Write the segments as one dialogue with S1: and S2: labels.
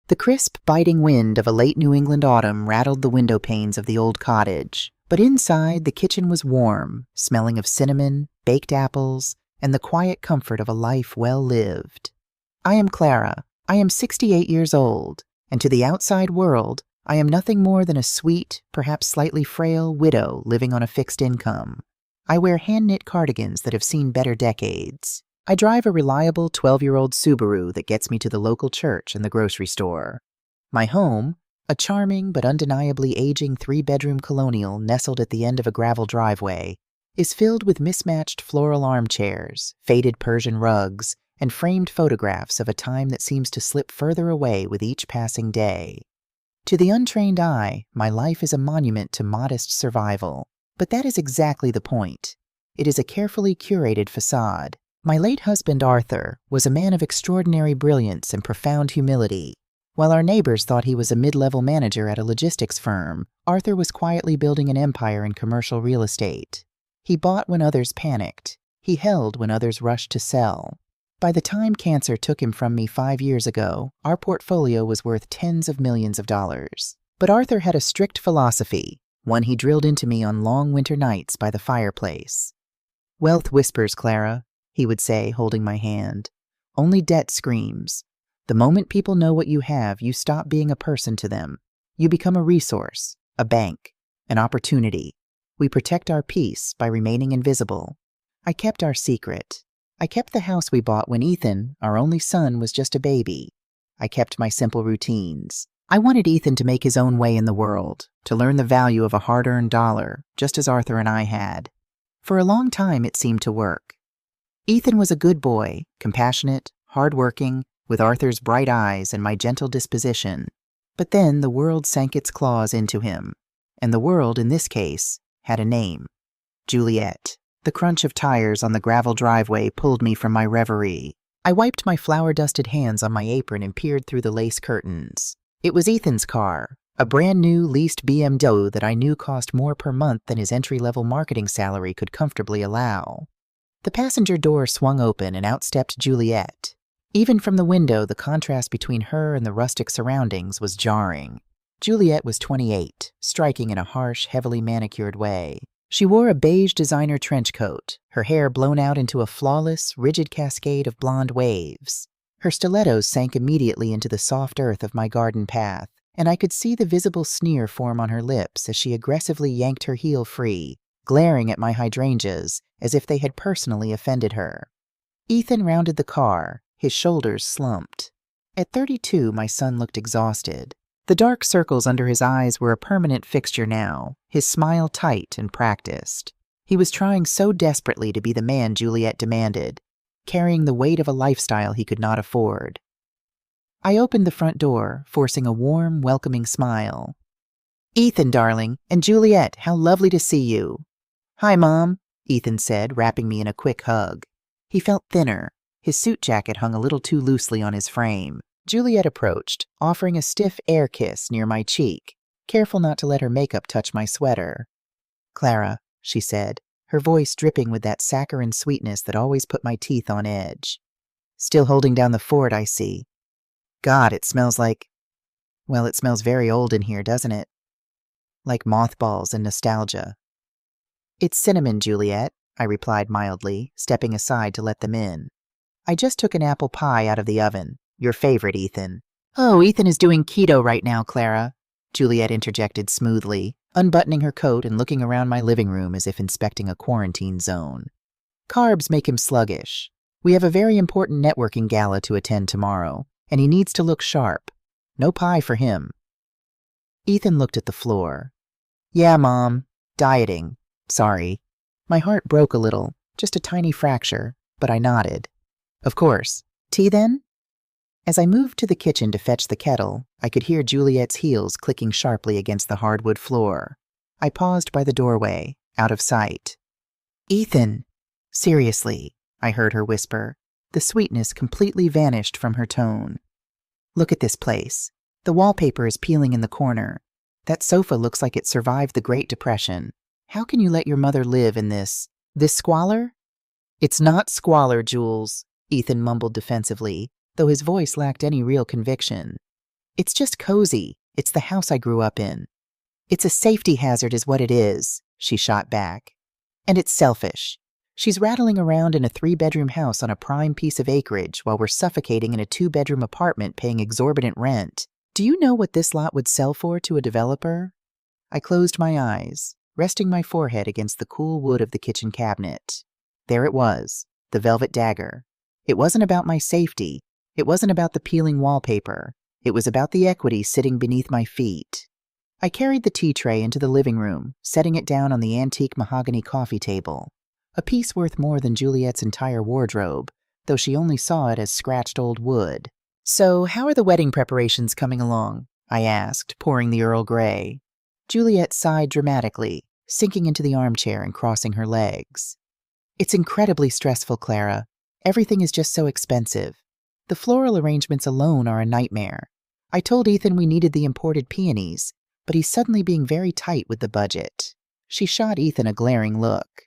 S1: The crisp, biting wind of a late New England autumn rattled the window panes of the old cottage, but inside the kitchen was warm, smelling of cinnamon, baked apples, and the quiet comfort of a life well lived. I am Clara. I am 68 years old, and to the outside world, I am nothing more than a sweet, perhaps slightly frail widow living on a fixed income. I wear hand-knit cardigans that have seen better decades. I drive a reliable 12-year-old Subaru that gets me to the local church and the grocery store. My home, a charming but undeniably aging 3-bedroom colonial nestled at the end of a gravel driveway, is filled with mismatched floral armchairs, faded Persian rugs, and framed photographs of a time that seems to slip further away with each passing day. To the untrained eye, my life is a monument to modest survival. But that is exactly the point. It is a carefully curated facade. My late husband, Arthur, was a man of extraordinary brilliance and profound humility. While our neighbors thought he was a mid-level manager at a logistics firm, Arthur was quietly building an empire in commercial real estate. He bought when others panicked. He held when others rushed to sell. By the time cancer took him from me 5 years ago, our portfolio was worth tens of millions of dollars. But Arthur had a strict philosophy, one he drilled into me on long winter nights by the fireplace. "Wealth whispers, Clara," he would say, holding my hand. "Only debt screams. The moment people know what you have, you stop being a person to them. You become a resource, a bank, an opportunity. We protect our peace by remaining invisible. I kept our secret. I kept the house we bought when Ethan, our only son, was just a baby. I kept my simple routines. I wanted Ethan to make his own way in the world, to learn the value of a hard-earned dollar, just as Arthur and I had. For a long time, it seemed to work. Ethan was a good boy, compassionate, hard-working, with Arthur's bright eyes and my gentle disposition. But then the world sank its claws into him, and the world, in this case, had a name. Juliet. The crunch of tires on the gravel driveway pulled me from my reverie. I wiped my flour-dusted hands on my apron and peered through the lace curtains. It was Ethan's car, a brand-new leased BMW that I knew cost more per month than his entry-level marketing salary could comfortably allow. The passenger door swung open and out stepped Juliet. Even from the window, the contrast between her and the rustic surroundings was jarring. Juliet was 28, striking in a harsh, heavily manicured way. She wore a beige designer trench coat, her hair blown out into a flawless, rigid cascade of blonde waves. Her stilettos sank immediately into the soft earth of my garden path, and I could see the visible sneer form on her lips as she aggressively yanked her heel free, glaring at my hydrangeas as if they had personally offended her. Ethan rounded the car, his shoulders slumped. At 32, my son looked exhausted. The dark circles under his eyes were a permanent fixture now, his smile tight and practiced. He was trying so desperately to be the man Juliet demanded, carrying the weight of a lifestyle he could not afford. I opened the front door, forcing a warm, welcoming smile. "Ethan, darling, and Juliet, how lovely to see you." "Hi, Mom," Ethan said, wrapping me in a quick hug. He felt thinner. His suit jacket hung a little too loosely on his frame. Juliet approached, offering a stiff air kiss near my cheek, careful not to let her makeup touch my sweater. "Clara," she said, her voice dripping with that saccharine sweetness that always put my teeth on edge. "Still holding down the fort, I see. God, it smells like... Well, it smells very old in here, doesn't it? Like mothballs and nostalgia." "It's cinnamon, Juliet," I replied mildly, stepping aside to let them in. "I just took an apple pie out of the oven. Your favorite, Ethan." "Oh, Ethan is doing keto right now, Clara," Juliet interjected smoothly, unbuttoning her coat and looking around my living room as if inspecting a quarantine zone. "Carbs make him sluggish. We have a very important networking gala to attend tomorrow, and he needs to look sharp. No pie for him." Ethan looked at the floor. "Yeah, Mom. Dieting. Sorry." My heart broke a little, just a tiny fracture, but I nodded. "Of course. Tea then?" As I moved to the kitchen to fetch the kettle, I could hear Juliet's heels clicking sharply against the hardwood floor. I paused by the doorway, out of sight. "Ethan! Seriously," I heard her whisper. The sweetness completely vanished from her tone. "Look at this place. The wallpaper is peeling in the corner. That sofa looks like it survived the Great Depression. How can you let your mother live in this squalor?" "It's not squalor, Jules," Ethan mumbled defensively, though his voice lacked any real conviction. It's just cozy. It's the house I grew up in. It's a safety hazard is what it is, she shot back. And it's selfish. She's rattling around in a 3-bedroom house on a prime piece of acreage while we're suffocating in a 2-bedroom apartment paying exorbitant rent. Do you know what this lot would sell for to a developer? I closed my eyes, resting my forehead against the cool wood of the kitchen cabinet. There it was, the velvet dagger. It wasn't about my safety. It wasn't about the peeling wallpaper. It was about the equity sitting beneath my feet. I carried the tea tray into the living room, setting it down on the antique mahogany coffee table. A piece worth more than Juliet's entire wardrobe, though she only saw it as scratched old wood. "So, how are the wedding preparations coming along?" I asked, pouring the Earl Grey. Juliet sighed dramatically, sinking into the armchair and crossing her legs. "It's incredibly stressful, Clara. Everything is just so expensive. The floral arrangements alone are a nightmare. I told Ethan we needed the imported peonies, but he's suddenly being very tight with the budget." She shot Ethan a glaring look.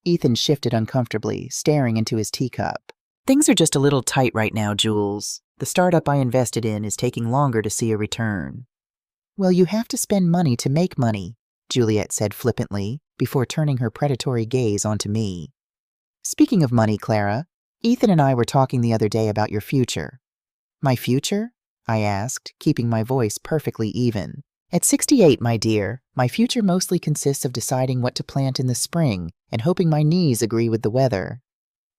S1: Ethan shifted uncomfortably, staring into his teacup. "Things are just a little tight right now, Jules. The startup I invested in is taking longer to see a return." "Well, you have to spend money to make money," Juliet said flippantly, before turning her predatory gaze onto me. "Speaking of money, Clara, Ethan and I were talking the other day about your future." "My future?" I asked, keeping my voice perfectly even. "At 68, my dear, my future mostly consists of deciding what to plant in the spring and hoping my knees agree with the weather."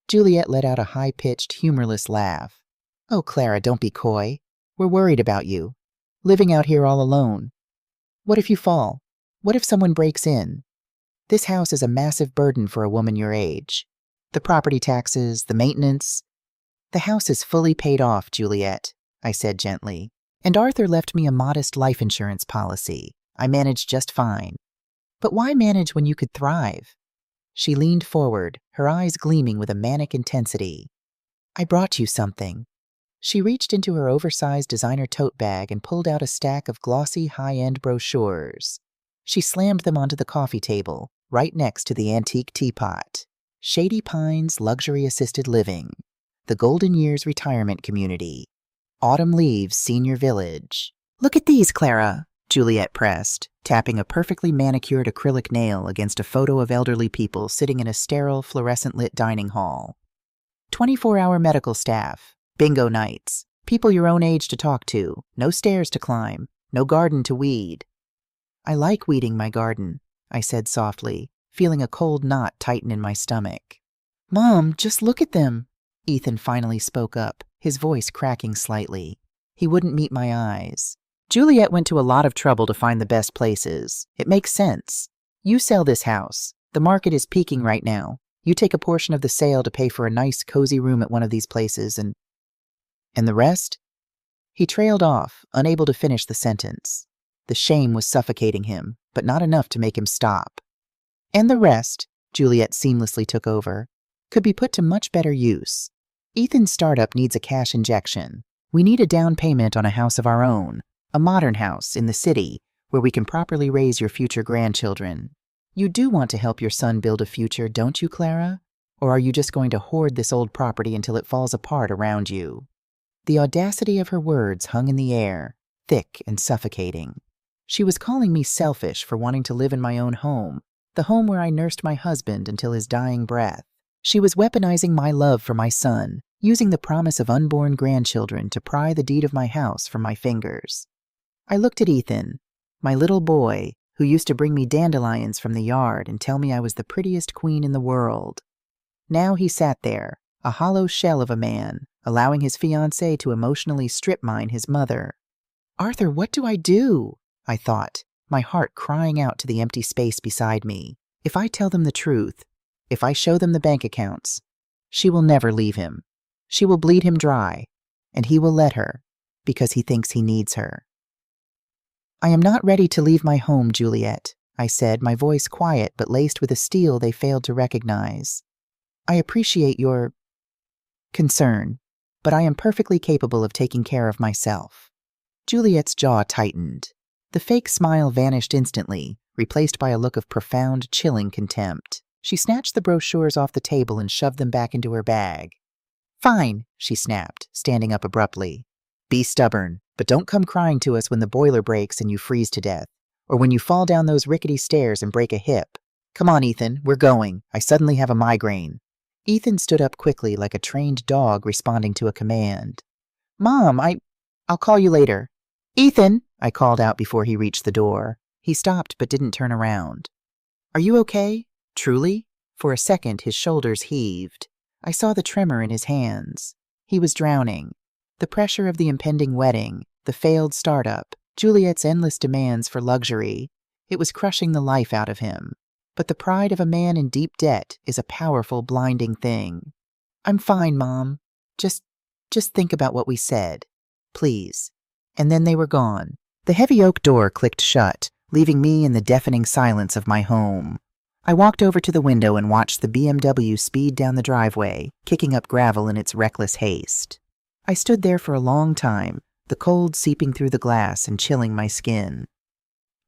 S1: Juliet let out a high-pitched, humorless laugh. "Oh, Clara, don't be coy. We're worried about you. Living out here all alone. What if you fall? What if someone breaks in? This house is a massive burden for a woman your age. The property taxes, the maintenance." "The house is fully paid off, Juliet," I said gently. "And Arthur left me a modest life insurance policy. I managed just fine." "But why manage when you could thrive?" She leaned forward, her eyes gleaming with a manic intensity. "I brought you something." She reached into her oversized designer tote bag and pulled out a stack of glossy, high-end brochures. She slammed them onto the coffee table, right next to the antique teapot. "Shady Pines Luxury Assisted Living. The Golden Years Retirement Community. Autumn Leaves Senior Village." "Look at these, Clara," Juliet pressed, tapping a perfectly manicured acrylic nail against a photo of elderly people sitting in a sterile, fluorescent-lit dining hall. 24-hour medical staff, bingo nights, people your own age to talk to, no stairs to climb, no garden to weed." "I like weeding my garden," I said softly, feeling a cold knot tighten in my stomach. "Mom, just look at them," Ethan finally spoke up, his voice cracking slightly. He wouldn't meet my eyes. "Juliet went to a lot of trouble to find the best places. It makes sense. You sell this house. The market is peaking right now. You take a portion of the sale to pay for a nice, cozy room at one of these places, and the rest?" He trailed off, unable to finish the sentence. The shame was suffocating him, but not enough to make him stop. "And the rest," Juliet seamlessly took over, "could be put to much better use. Ethan's startup needs a cash injection. We need a down payment on a house of our own, a modern house in the city where we can properly raise your future grandchildren. You do want to help your son build a future, don't you, Clara? Or are you just going to hoard this old property until it falls apart around you?" The audacity of her words hung in the air, thick and suffocating. She was calling me selfish for wanting to live in my own home, the home where I nursed my husband until his dying breath. She was weaponizing my love for my son, using the promise of unborn grandchildren to pry the deed of my house from my fingers. I looked at Ethan, my little boy, who used to bring me dandelions from the yard and tell me I was the prettiest queen in the world. Now he sat there, a hollow shell of a man, allowing his fiancée to emotionally strip mine his mother. "Arthur, what do I do?" I thought, my heart crying out to the empty space beside me. If I tell them the truth, if I show them the bank accounts, she will never leave him. She will bleed him dry, and he will let her, because he thinks he needs her. "I am not ready to leave my home, Juliet," I said, my voice quiet but laced with a steel they failed to recognize. "I appreciate your concern, but I am perfectly capable of taking care of myself." Juliet's jaw tightened. The fake smile vanished instantly, replaced by a look of profound, chilling contempt. She snatched the brochures off the table and shoved them back into her bag. "Fine," she snapped, standing up abruptly. "Be stubborn. But don't come crying to us when the boiler breaks and you freeze to death, or when you fall down those rickety stairs and break a hip. Come on, Ethan, we're going. I suddenly have a migraine." Ethan stood up quickly like a trained dog responding to a command. "Mom, I'll call you later." "Ethan," I called out before he reached the door. He stopped but didn't turn around. "Are you okay? Truly?" For a second, his shoulders heaved. I saw the tremor in his hands. He was drowning. The pressure of the impending wedding, the failed startup, Juliet's endless demands for luxury, it was crushing the life out of him. But the pride of a man in deep debt is a powerful, blinding thing. "I'm fine, Mom. Just think about what we said. Please." And then they were gone. The heavy oak door clicked shut, leaving me in the deafening silence of my home. I walked over to the window and watched the BMW speed down the driveway, kicking up gravel in its reckless haste. I stood there for a long time, the cold seeping through the glass and chilling my skin.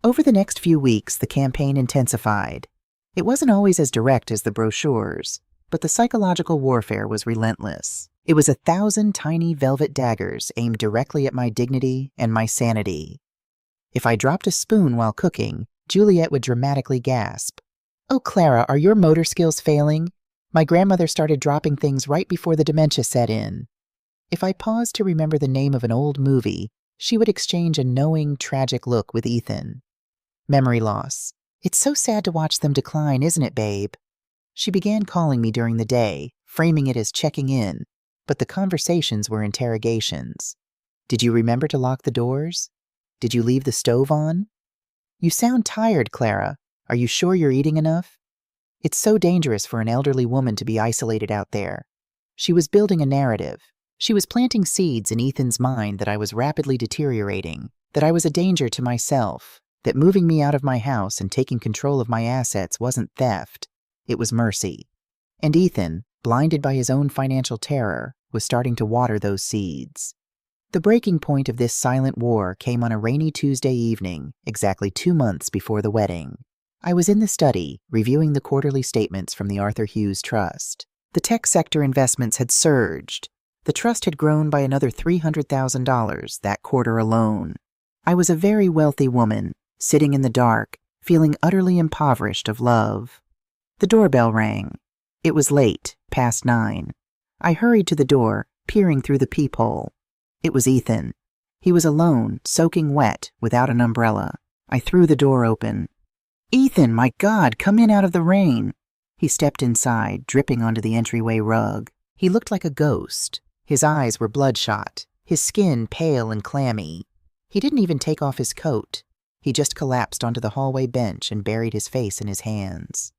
S1: Over the next few weeks, the campaign intensified. It wasn't always as direct as the brochures, but the psychological warfare was relentless. It was 1,000 tiny velvet daggers aimed directly at my dignity and my sanity. If I dropped a spoon while cooking, Juliet would dramatically gasp. "Oh, Clara, are your motor skills failing? My grandmother started dropping things right before the dementia set in." If I paused to remember the name of an old movie, she would exchange a knowing, tragic look with Ethan. Memory loss. "It's so sad to watch them decline, isn't it, babe?" She began calling me during the day, framing it as checking in, but the conversations were interrogations. "Did you remember to lock the doors? Did you leave the stove on? You sound tired, Clara. Are you sure you're eating enough?" It's so dangerous for an elderly woman to be isolated out there. She was building a narrative. She was planting seeds in Ethan's mind that I was rapidly deteriorating, that I was a danger to myself, that moving me out of my house and taking control of my assets wasn't theft, it was mercy. And Ethan, blinded by his own financial terror, was starting to water those seeds. The breaking point of this silent war came on a rainy Tuesday evening, exactly 2 months before the wedding. I was in the study, reviewing the quarterly statements from the Arthur Hughes Trust. The tech sector investments had surged. The trust had grown by another $300,000 that quarter alone. I was a very wealthy woman, sitting in the dark, feeling utterly impoverished of love. The doorbell rang. It was late, past 9. I hurried to the door, peering through the peephole. It was Ethan. He was alone, soaking wet, without an umbrella. I threw the door open. "Ethan, my God, come in out of the rain." He stepped inside, dripping onto the entryway rug. He looked like a ghost. His eyes were bloodshot, his skin pale and clammy. He didn't even take off his coat. He just collapsed onto the hallway bench and buried his face in his hands.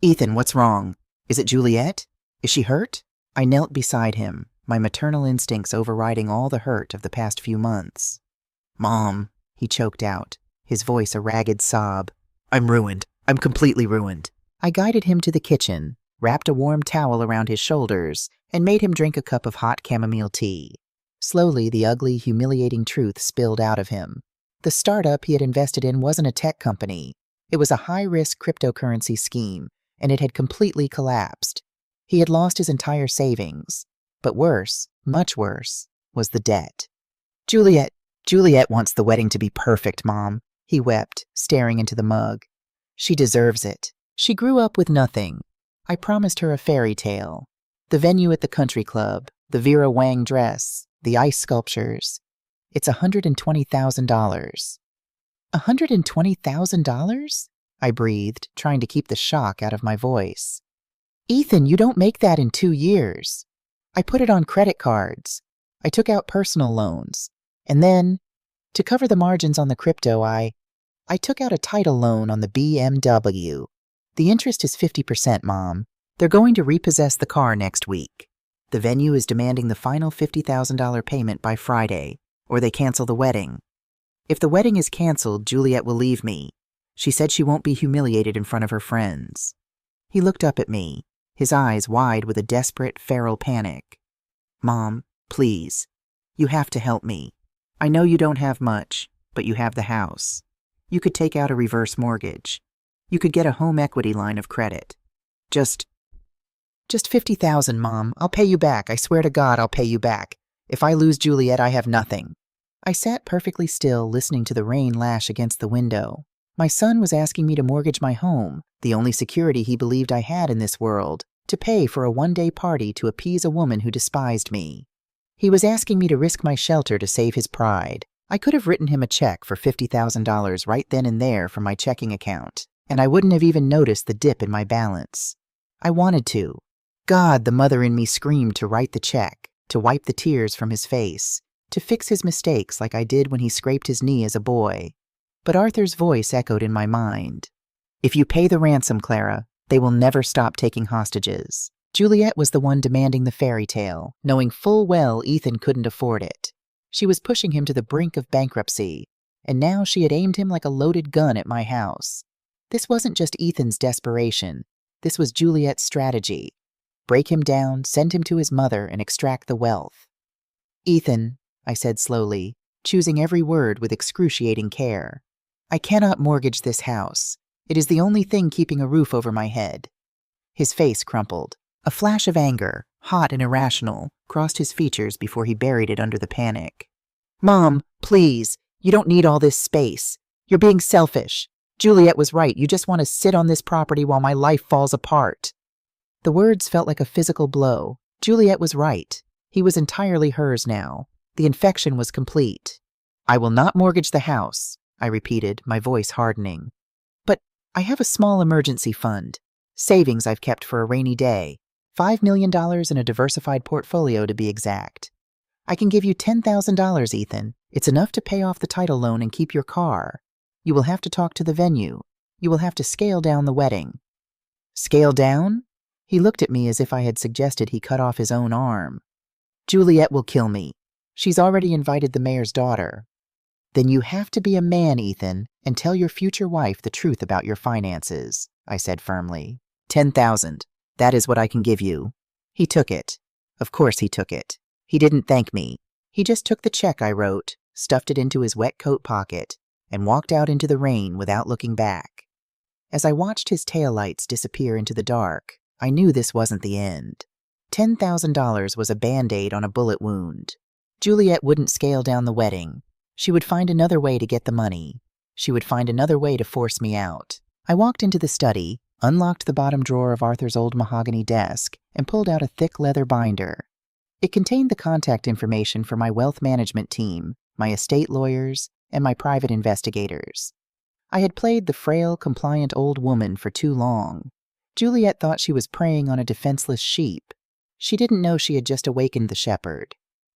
S1: "Ethan, what's wrong? Is it Juliet? Is she hurt?" I knelt beside him, my maternal instincts overriding all the hurt of the past few months. "Mom," he choked out, his voice a ragged sob. "I'm ruined. I'm completely ruined." I guided him to the kitchen, wrapped a warm towel around his shoulders, and made him drink a cup of hot chamomile tea. Slowly, the ugly, humiliating truth spilled out of him. The startup he had invested in wasn't a tech company. It was a high-risk cryptocurrency scheme, and it had completely collapsed. He had lost his entire savings. But worse, much worse, was the debt. Juliet wants the wedding to be perfect, Mom," he wept, staring into the mug. "She deserves it. She grew up with nothing. I promised her a fairy tale. The venue at the country club, the Vera Wang dress, the ice sculptures. It's $120,000. $120,000? I breathed, trying to keep the shock out of my voice. "Ethan, you don't make that in 2 years. I put it on credit cards. I took out personal loans. And then, to cover the margins on the crypto, I took out a title loan on the BMW. The interest is 50%, Mom. They're going to repossess the car next week. The venue is demanding the final $50,000 payment by Friday, or they cancel the wedding. If the wedding is canceled, Juliet will leave me. She said she won't be humiliated in front of her friends." He looked up at me, his eyes wide with a desperate, feral panic. "Mom, please. You have to help me. I know you don't have much, but you have the house. You could take out a reverse mortgage. You could get a home equity line of credit. Just $50,000, Mom. I'll pay you back. I swear to God I'll pay you back. If I lose Juliet, I have nothing. I sat perfectly still, listening to the rain lash against the window. My son was asking me to mortgage my home, the only security he believed I had in this world, to pay for a one-day party to appease a woman who despised me. He was asking me to risk my shelter to save his pride. I could have written him a check for $50,000 right then and there from my checking account, and I wouldn't have even noticed the dip in my balance. I wanted to. God, the mother in me screamed to write the check, to wipe the tears from his face, to fix his mistakes like I did when he scraped his knee as a boy. But Arthur's voice echoed in my mind. If you pay the ransom, Clara, they will never stop taking hostages. Juliet was the one demanding the fairy tale, knowing full well Ethan couldn't afford it. She was pushing him to the brink of bankruptcy, and now she had aimed him like a loaded gun at my house. This wasn't just Ethan's desperation. This was Juliet's strategy. Break him down, send him to his mother, and extract the wealth. Ethan, I said slowly, choosing every word with excruciating care. I cannot mortgage this house. It is the only thing keeping a roof over my head. His face crumpled. A flash of anger, hot and irrational, crossed his features before he buried it under the panic. Mom, please, you don't need all this space. You're being selfish. Juliet was right. You just want to sit on this property while my life falls apart. The words felt like a physical blow. Juliet was right. He was entirely hers now. The infection was complete. I will not mortgage the house, I repeated, my voice hardening. But I have a small emergency fund. Savings I've kept for a rainy day. $5 million in a diversified portfolio, to be exact. I can give you $10,000, Ethan. It's enough to pay off the title loan and keep your car. You will have to talk to the venue. You will have to scale down the wedding. Scale down? He looked at me as if I had suggested he cut off his own arm. Juliet will kill me. She's already invited the mayor's daughter. Then you have to be a man, Ethan, and tell your future wife the truth about your finances, I said firmly. 10,000. That is what I can give you. He took it. Of course he took it. He didn't thank me. He just took the check I wrote, stuffed it into his wet coat pocket, and walked out into the rain without looking back. As I watched his taillights disappear into the dark, I knew this wasn't the end. $10,000 was a Band-Aid on a bullet wound. Juliet wouldn't scale down the wedding. She would find another way to get the money. She would find another way to force me out. I walked into the study, unlocked the bottom drawer of Arthur's old mahogany desk, and pulled out a thick leather binder. It contained the contact information for my wealth management team, my estate lawyers, and my private investigators. I had played the frail, compliant old woman for too long. Juliet thought she was preying on a defenseless sheep. She didn't know she had just awakened the shepherd.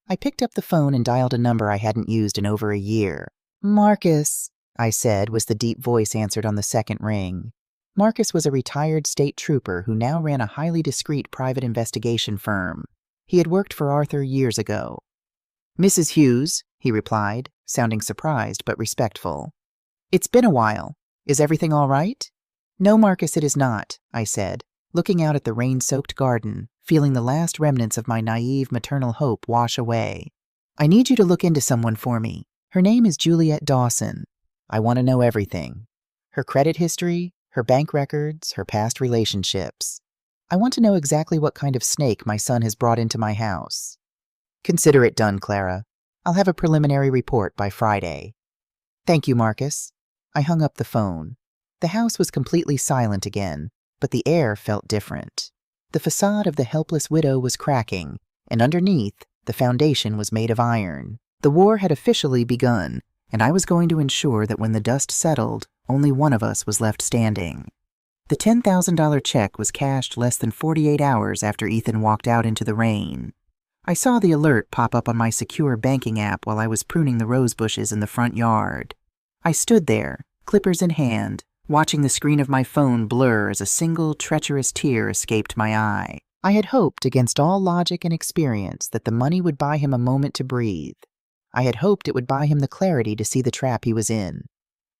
S1: I picked up the phone and dialed a number I hadn't used in over a year. Marcus, I said, was the deep voice answered on the second ring. Marcus was a retired state trooper who now ran a highly discreet private investigation firm. He had worked for Arthur years ago. Mrs. Hughes, he replied, sounding surprised but respectful. It's been a while. Is everything all right? No, Marcus, it is not, I said, looking out at the rain-soaked garden, feeling the last remnants of my naive maternal hope wash away. I need you to look into someone for me. Her name is Juliet Dawson. I want to know everything. Her credit history, her bank records, her past relationships. I want to know exactly what kind of snake my son has brought into my house. Consider it done, Clara. I'll have a preliminary report by Friday. Thank you, Marcus. I hung up the phone. The house was completely silent again, but the air felt different. The facade of the helpless widow was cracking, and underneath, the foundation was made of iron. The war had officially begun, and I was going to ensure that when the dust settled, only one of us was left standing. The $10,000 check was cashed less than 48 hours after Ethan walked out into the rain. I saw the alert pop up on my secure banking app while I was pruning the rose bushes in the front yard. I stood there, clippers in hand, watching the screen of my phone blur as a single treacherous tear escaped my eye. I had hoped, against all logic and experience, that the money would buy him a moment to breathe. I had hoped it would buy him the clarity to see the trap he was in.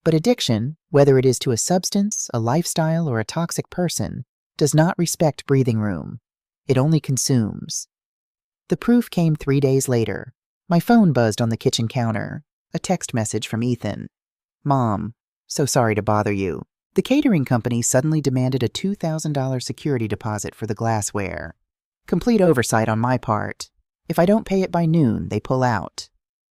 S1: But addiction, whether it is to a substance, a lifestyle, or a toxic person, does not respect breathing room. It only consumes. The proof came 3 days later. My phone buzzed on the kitchen counter. A text message from Ethan. Mom, so sorry to bother you. The catering company suddenly demanded a $2,000 security deposit for the glassware. Complete oversight on my part. If I don't pay it by noon, they pull out.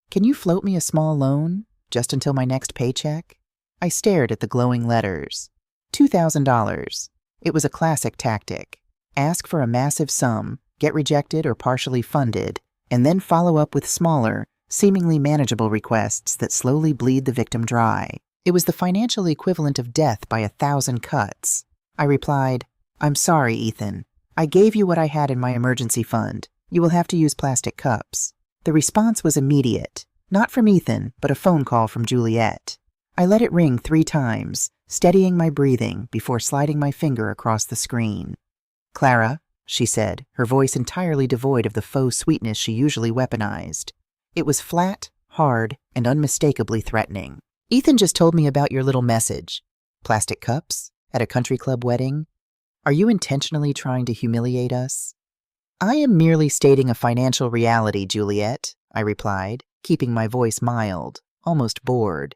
S1: Can you float me a small loan, just until my next paycheck? I stared at the glowing letters. $2,000. It was a classic tactic. Ask for a massive sum, get rejected or partially funded, and then follow up with smaller, seemingly manageable requests that slowly bleed the victim dry. It was the financial equivalent of death by 1,000 cuts. I replied, "I'm sorry, Ethan. I gave you what I had in my emergency fund. You will have to use plastic cups." The response was immediate. Not from Ethan, but a phone call from Juliet. I let it ring 3 times, steadying my breathing before sliding my finger across the screen. "Clara," she said, her voice entirely devoid of the faux sweetness she usually weaponized. It was flat, hard, and unmistakably threatening. "Ethan just told me about your little message. Plastic cups? At a country club wedding? Are you intentionally trying to humiliate us?" "I am merely stating a financial reality, Juliet," I replied, keeping my voice mild, almost bored.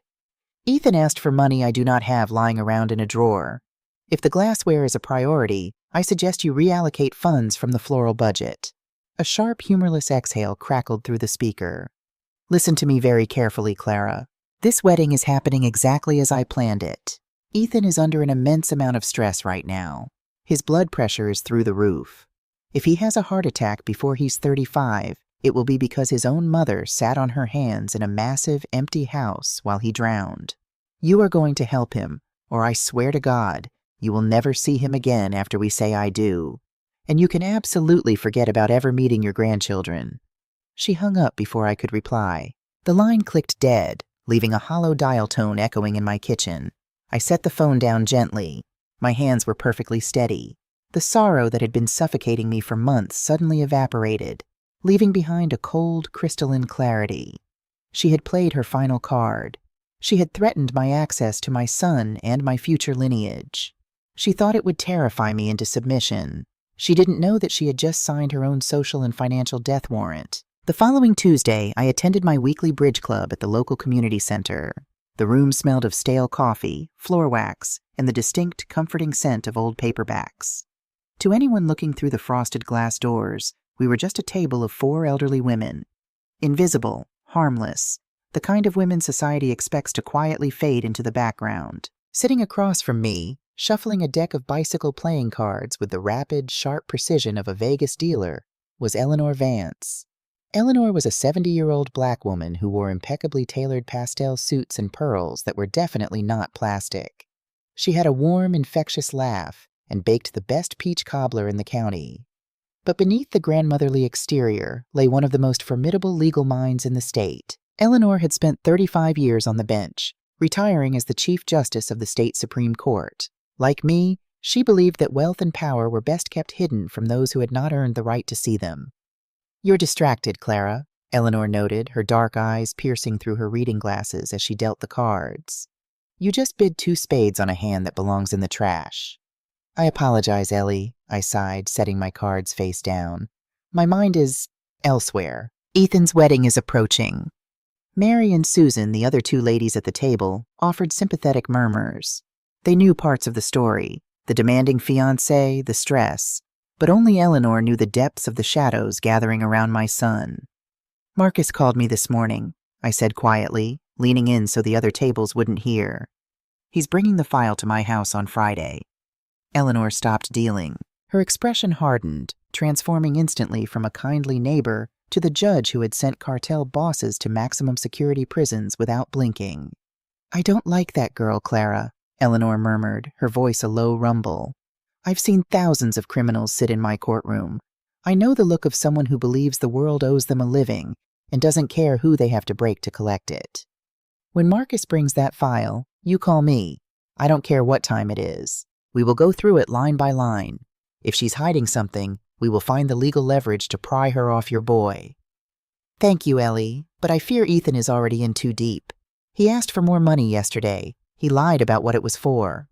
S1: "Ethan asked for money I do not have lying around in a drawer. If the glassware is a priority, I suggest you reallocate funds from the floral budget." A sharp, humorless exhale crackled through the speaker. "Listen to me very carefully, Clara. This wedding is happening exactly as I planned it. Ethan is under an immense amount of stress right now. His blood pressure is through the roof. If he has a heart attack before he's 35, it will be because his own mother sat on her hands in a massive, empty house while he drowned. You are going to help him, or I swear to God, you will never see him again after we say I do. And you can absolutely forget about ever meeting your grandchildren." She hung up before I could reply. The line clicked dead, leaving a hollow dial tone echoing in my kitchen. I set the phone down gently. My hands were perfectly steady. The sorrow that had been suffocating me for months suddenly evaporated, leaving behind a cold, crystalline clarity. She had played her final card. She had threatened my access to my son and my future lineage. She thought it would terrify me into submission. She didn't know that she had just signed her own social and financial death warrant. The following Tuesday, I attended my weekly bridge club at the local community center. The room smelled of stale coffee, floor wax, and the distinct, comforting scent of old paperbacks. To anyone looking through the frosted glass doors, we were just a table of 4 elderly women. Invisible, harmless, the kind of women society expects to quietly fade into the background. Sitting across from me, shuffling a deck of bicycle playing cards with the rapid, sharp precision of a Vegas dealer, was Eleanor Vance. Eleanor was a 70-year-old black woman who wore impeccably tailored pastel suits and pearls that were definitely not plastic. She had a warm, infectious laugh and baked the best peach cobbler in the county. But beneath the grandmotherly exterior lay one of the most formidable legal minds in the state. Eleanor had spent 35 years on the bench, retiring as the Chief Justice of the state Supreme Court. Like me, she believed that wealth and power were best kept hidden from those who had not earned the right to see them. "You're distracted, Clara," Eleanor noted, her dark eyes piercing through her reading glasses as she dealt the cards. "You just bid 2 spades on a hand that belongs in the trash." "I apologize, Ellie," I sighed, setting my cards face down. "My mind is elsewhere. Ethan's wedding is approaching." Mary and Susan, the other 2 ladies at the table, offered sympathetic murmurs. They knew parts of the story, the demanding fiancé, the stress, but only Eleanor knew the depths of the shadows gathering around my son. "Marcus called me this morning," I said quietly, leaning in so the other tables wouldn't hear. "He's bringing the file to my house on Friday." Eleanor stopped dealing. Her expression hardened, transforming instantly from a kindly neighbor to the judge who had sent cartel bosses to maximum security prisons without blinking. "I don't like that girl, Clara," Eleanor murmured, her voice a low rumble. "I've seen thousands of criminals sit in my courtroom. I know the look of someone who believes the world owes them a living and doesn't care who they have to break to collect it. When Marcus brings that file, you call me. I don't care what time it is. We will go through it line by line. If she's hiding something, we will find the legal leverage to pry her off your boy." "Thank you, Ellie, but I fear Ethan is already in too deep. He asked for more money yesterday. He lied about what it was for."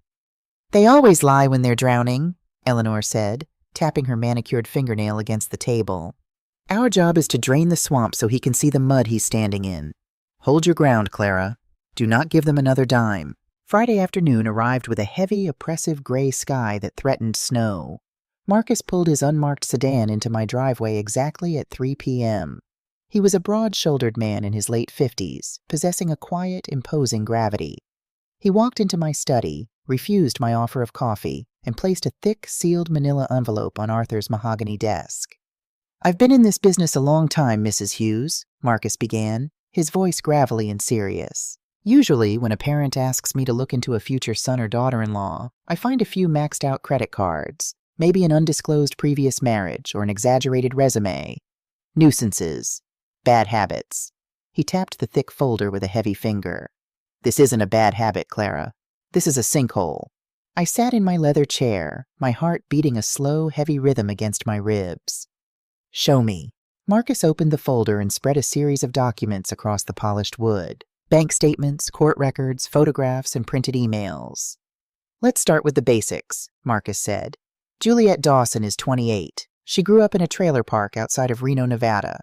S1: "They always lie when they're drowning," Eleanor said, tapping her manicured fingernail against the table. "Our job is to drain the swamp so he can see the mud he's standing in. Hold your ground, Clara. Do not give them another dime." Friday afternoon arrived with a heavy, oppressive gray sky that threatened snow. Marcus pulled his unmarked sedan into my driveway exactly at 3 p.m. He was a broad-shouldered man in his late 50s, possessing a quiet, imposing gravity. He walked into my study, refused my offer of coffee, and placed a thick, sealed manila envelope on Arthur's mahogany desk. "I've been in this business a long time, Mrs. Hughes," Marcus began, his voice gravelly and serious. "Usually, when a parent asks me to look into a future son or daughter-in-law, I find a few maxed-out credit cards, maybe an undisclosed previous marriage or an exaggerated resume. Nuisances. Bad habits." He tapped the thick folder with a heavy finger. "This isn't a bad habit, Clara. This is a sinkhole." I sat in my leather chair, my heart beating a slow, heavy rhythm against my ribs. "Show me." Marcus opened the folder and spread a series of documents across the polished wood. Bank statements, court records, photographs, and printed emails. "Let's start with the basics," Marcus said. "Juliet Dawson is 28. She grew up in a trailer park outside of Reno, Nevada.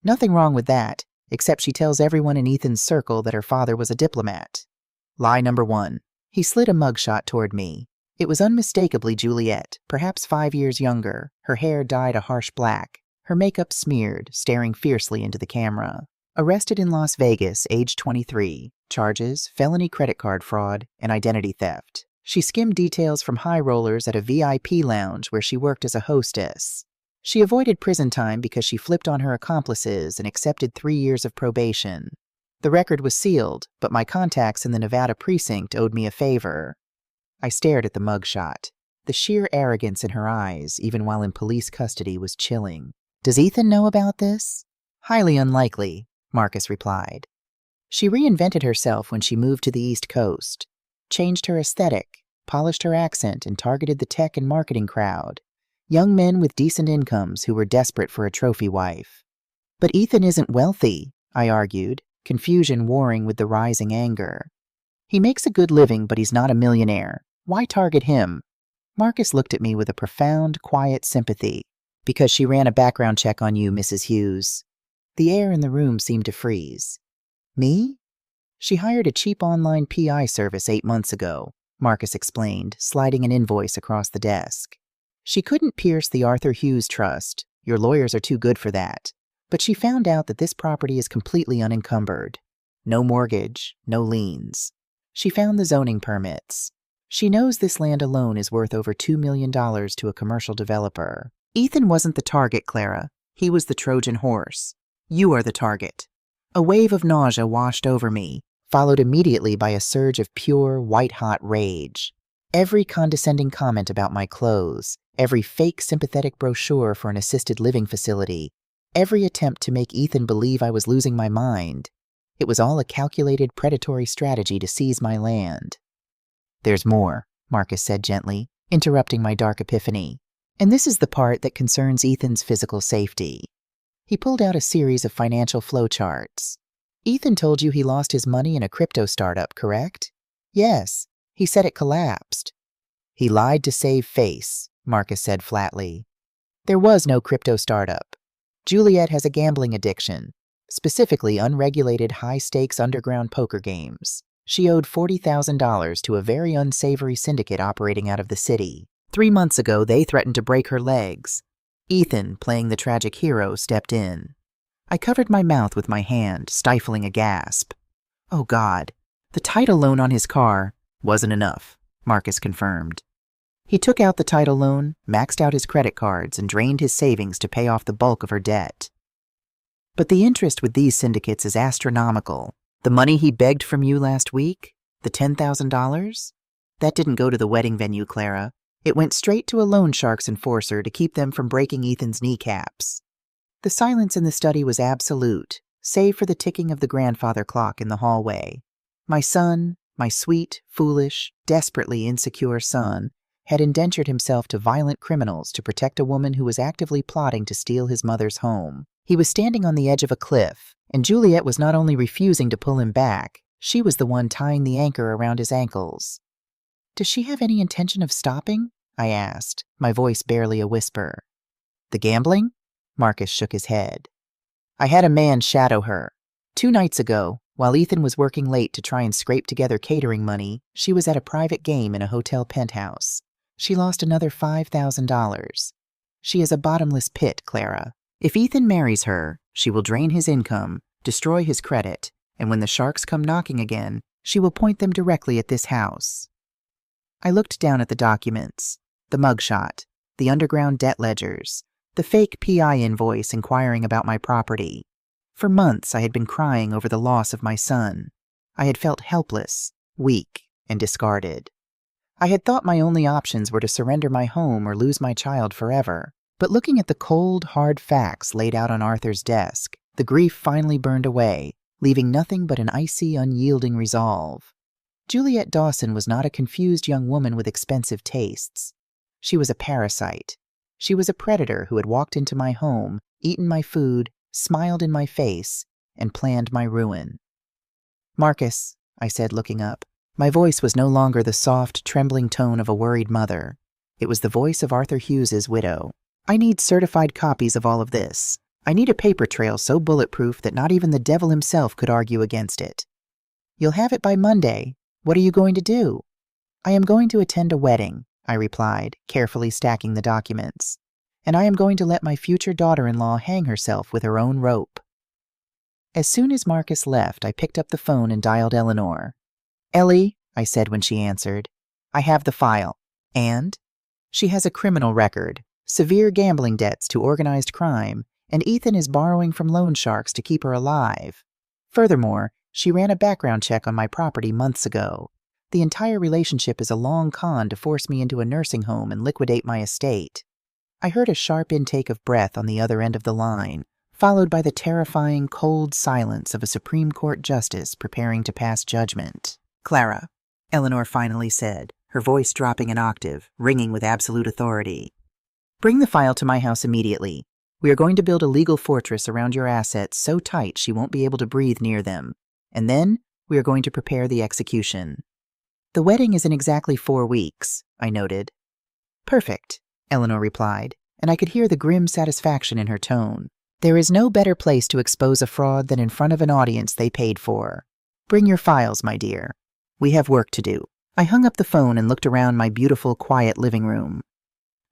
S1: Nothing wrong with that, except she tells everyone in Ethan's circle that her father was a diplomat. Lie number 1. He slid a mugshot toward me. It was unmistakably Juliet, perhaps 5 years younger, her hair dyed a harsh black, her makeup smeared, staring fiercely into the camera. Arrested in Las Vegas, age 23. Charges: felony credit card fraud and identity theft. She skimmed details from high rollers at a VIP lounge where she worked as a hostess. She avoided prison time because she flipped on her accomplices and accepted 3 years of probation. The record was sealed, but my contacts in the Nevada precinct owed me a favor. I stared at the mugshot. The sheer arrogance in her eyes, even while in police custody, was chilling. "Does Ethan know about this?" "Highly unlikely," Marcus replied. "She reinvented herself when she moved to the East Coast, changed her aesthetic, polished her accent, and targeted the tech and marketing crowd. Young men with decent incomes who were desperate for a trophy wife." "But Ethan isn't wealthy," I argued, confusion warring with the rising anger. "He makes a good living, but he's not a millionaire. Why target him?" Marcus looked at me with a profound, quiet sympathy. "Because she ran a background check on you, Mrs. Hughes." The air in the room seemed to freeze. "Me?" "She hired a cheap online PI service 8 months ago," Marcus explained, sliding an invoice across the desk. "She couldn't pierce the Arthur Hughes Trust. Your lawyers are too good for that. But she found out that this property is completely unencumbered. No mortgage, no liens. She found the zoning permits. She knows this land alone is worth over $2 million to a commercial developer. Ethan wasn't the target, Clara. He was the Trojan horse. You are the target." A wave of nausea washed over me, followed immediately by a surge of pure, white-hot rage. Every condescending comment about my clothes, every fake sympathetic brochure for an assisted living facility, every attempt to make Ethan believe I was losing my mind. It was all a calculated predatory strategy to seize my land. "There's more," Marcus said gently, interrupting my dark epiphany. "And this is the part that concerns Ethan's physical safety." He pulled out a series of financial flowcharts. "Ethan told you he lost his money in a crypto startup, correct?" "Yes. He said it collapsed." "He lied to save face," Marcus said flatly. "There was no crypto startup. Juliet has a gambling addiction, specifically unregulated high-stakes underground poker games. She owed $40,000 to a very unsavory syndicate operating out of the city. 3 months ago, they threatened to break her legs. Ethan, playing the tragic hero, stepped in." I covered my mouth with my hand, stifling a gasp. "Oh, God. The title loan on his car wasn't enough," Marcus confirmed. "He took out the title loan, maxed out his credit cards, and drained his savings to pay off the bulk of her debt. But the interest with these syndicates is astronomical. The money he begged from you last week, the $10,000, that didn't go to the wedding venue, Clara. It went straight to a loan shark's enforcer to keep them from breaking Ethan's kneecaps." The silence in the study was absolute, save for the ticking of the grandfather clock in the hallway. My son, my sweet, foolish, desperately insecure son, had indentured himself to violent criminals to protect a woman who was actively plotting to steal his mother's home. He was standing on the edge of a cliff, and Juliet was not only refusing to pull him back, she was the one tying the anchor around his ankles. "Does she have any intention of stopping?" I asked, my voice barely a whisper. "The gambling?" Marcus shook his head. "I had a man shadow her. 2 nights ago, while Ethan was working late to try and scrape together catering money, she was at a private game in a hotel penthouse. She lost another $5,000. She is a bottomless pit, Clara. If Ethan marries her, she will drain his income, destroy his credit, and when the sharks come knocking again, she will point them directly at this house. I looked down at the documents, the mugshot, the underground debt ledgers, the fake PI invoice inquiring about my property. For months I had been crying over the loss of my son. I had felt helpless, weak, and discarded. I had thought my only options were to surrender my home or lose my child forever. But looking at the cold, hard facts laid out on Arthur's desk, the grief finally burned away, leaving nothing but an icy, unyielding resolve. Juliet Dawson was not a confused young woman with expensive tastes. She was a parasite. She was a predator who had walked into my home, eaten my food, smiled in my face, and planned my ruin. "Marcus," I said, looking up. My voice was no longer the soft, trembling tone of a worried mother. It was the voice of Arthur Hughes's widow. "I need certified copies of all of this. I need a paper trail so bulletproof that not even the devil himself could argue against it." "You'll have it by Monday. What are you going to do?" "I am going to attend a wedding," I replied, carefully stacking the documents. "And I am going to let my future daughter-in-law hang herself with her own rope." As soon as Marcus left, I picked up the phone and dialed Eleanor. "Ellie," I said when she answered, "I have the file." "And?" "She has a criminal record, severe gambling debts to organized crime, and Ethan is borrowing from loan sharks to keep her alive. Furthermore, she ran a background check on my property months ago. The entire relationship is a long con to force me into a nursing home and liquidate my estate." I heard a sharp intake of breath on the other end of the line, followed by the terrifying, cold silence of a Supreme Court justice preparing to pass judgment. "Clara," Eleanor finally said, her voice dropping an octave, ringing with absolute authority. "Bring the file to my house immediately. We are going to build a legal fortress around your assets so tight she won't be able to breathe near them. And then we are going to prepare the execution." "The wedding is in exactly 4 weeks, I noted. "Perfect," Eleanor replied, and I could hear the grim satisfaction in her tone. "There is no better place to expose a fraud than in front of an audience they paid for. Bring your files, my dear. We have work to do." I hung up the phone and looked around my beautiful, quiet living room.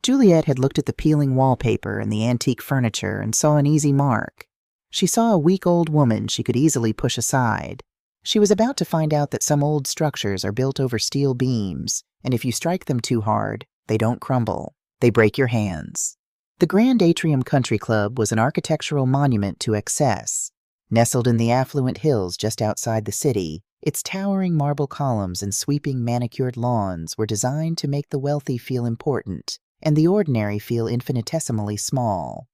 S1: Juliet had looked at the peeling wallpaper and the antique furniture and saw an easy mark. She saw a weak old woman she could easily push aside. She was about to find out that some old structures are built over steel beams, and if you strike them too hard, they don't crumble. They break your hands. The Grand Atrium Country Club was an architectural monument to excess. Nestled in the affluent hills just outside the city, its towering marble columns and sweeping manicured lawns were designed to make the wealthy feel important and the ordinary feel infinitesimally small.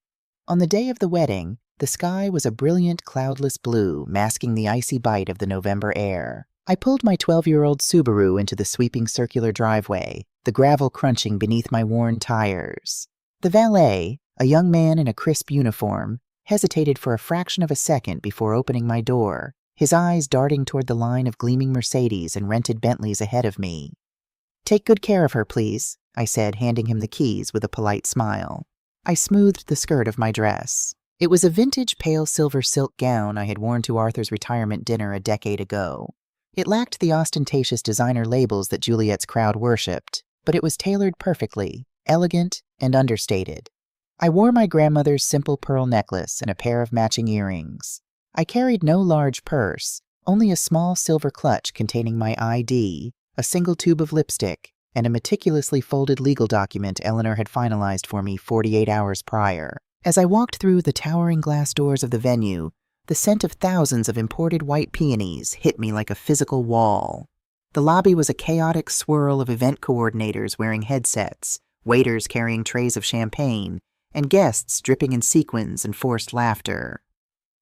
S1: On the day of the wedding, the sky was a brilliant cloudless blue, masking the icy bite of the November air. I pulled my 12-year-old Subaru into the sweeping circular driveway, the gravel crunching beneath my worn tires. The valet, a young man in a crisp uniform, hesitated for a fraction of a second before opening my door, his eyes darting toward the line of gleaming Mercedes and rented Bentleys ahead of me. "Take good care of her, please," I said, handing him the keys with a polite smile. I smoothed the skirt of my dress. It was a vintage pale silver silk gown I had worn to Arthur's retirement dinner a decade ago. It lacked the ostentatious designer labels that Juliet's crowd worshipped, but it was tailored perfectly, elegant, and understated. I wore my grandmother's simple pearl necklace and a pair of matching earrings. I carried no large purse, only a small silver clutch containing my ID, a single tube of lipstick, and a meticulously folded legal document Eleanor had finalized for me 48 hours prior. As I walked through the towering glass doors of the venue, the scent of thousands of imported white peonies hit me like a physical wall. The lobby was a chaotic swirl of event coordinators wearing headsets, waiters carrying trays of champagne, and guests dripping in sequins and forced laughter.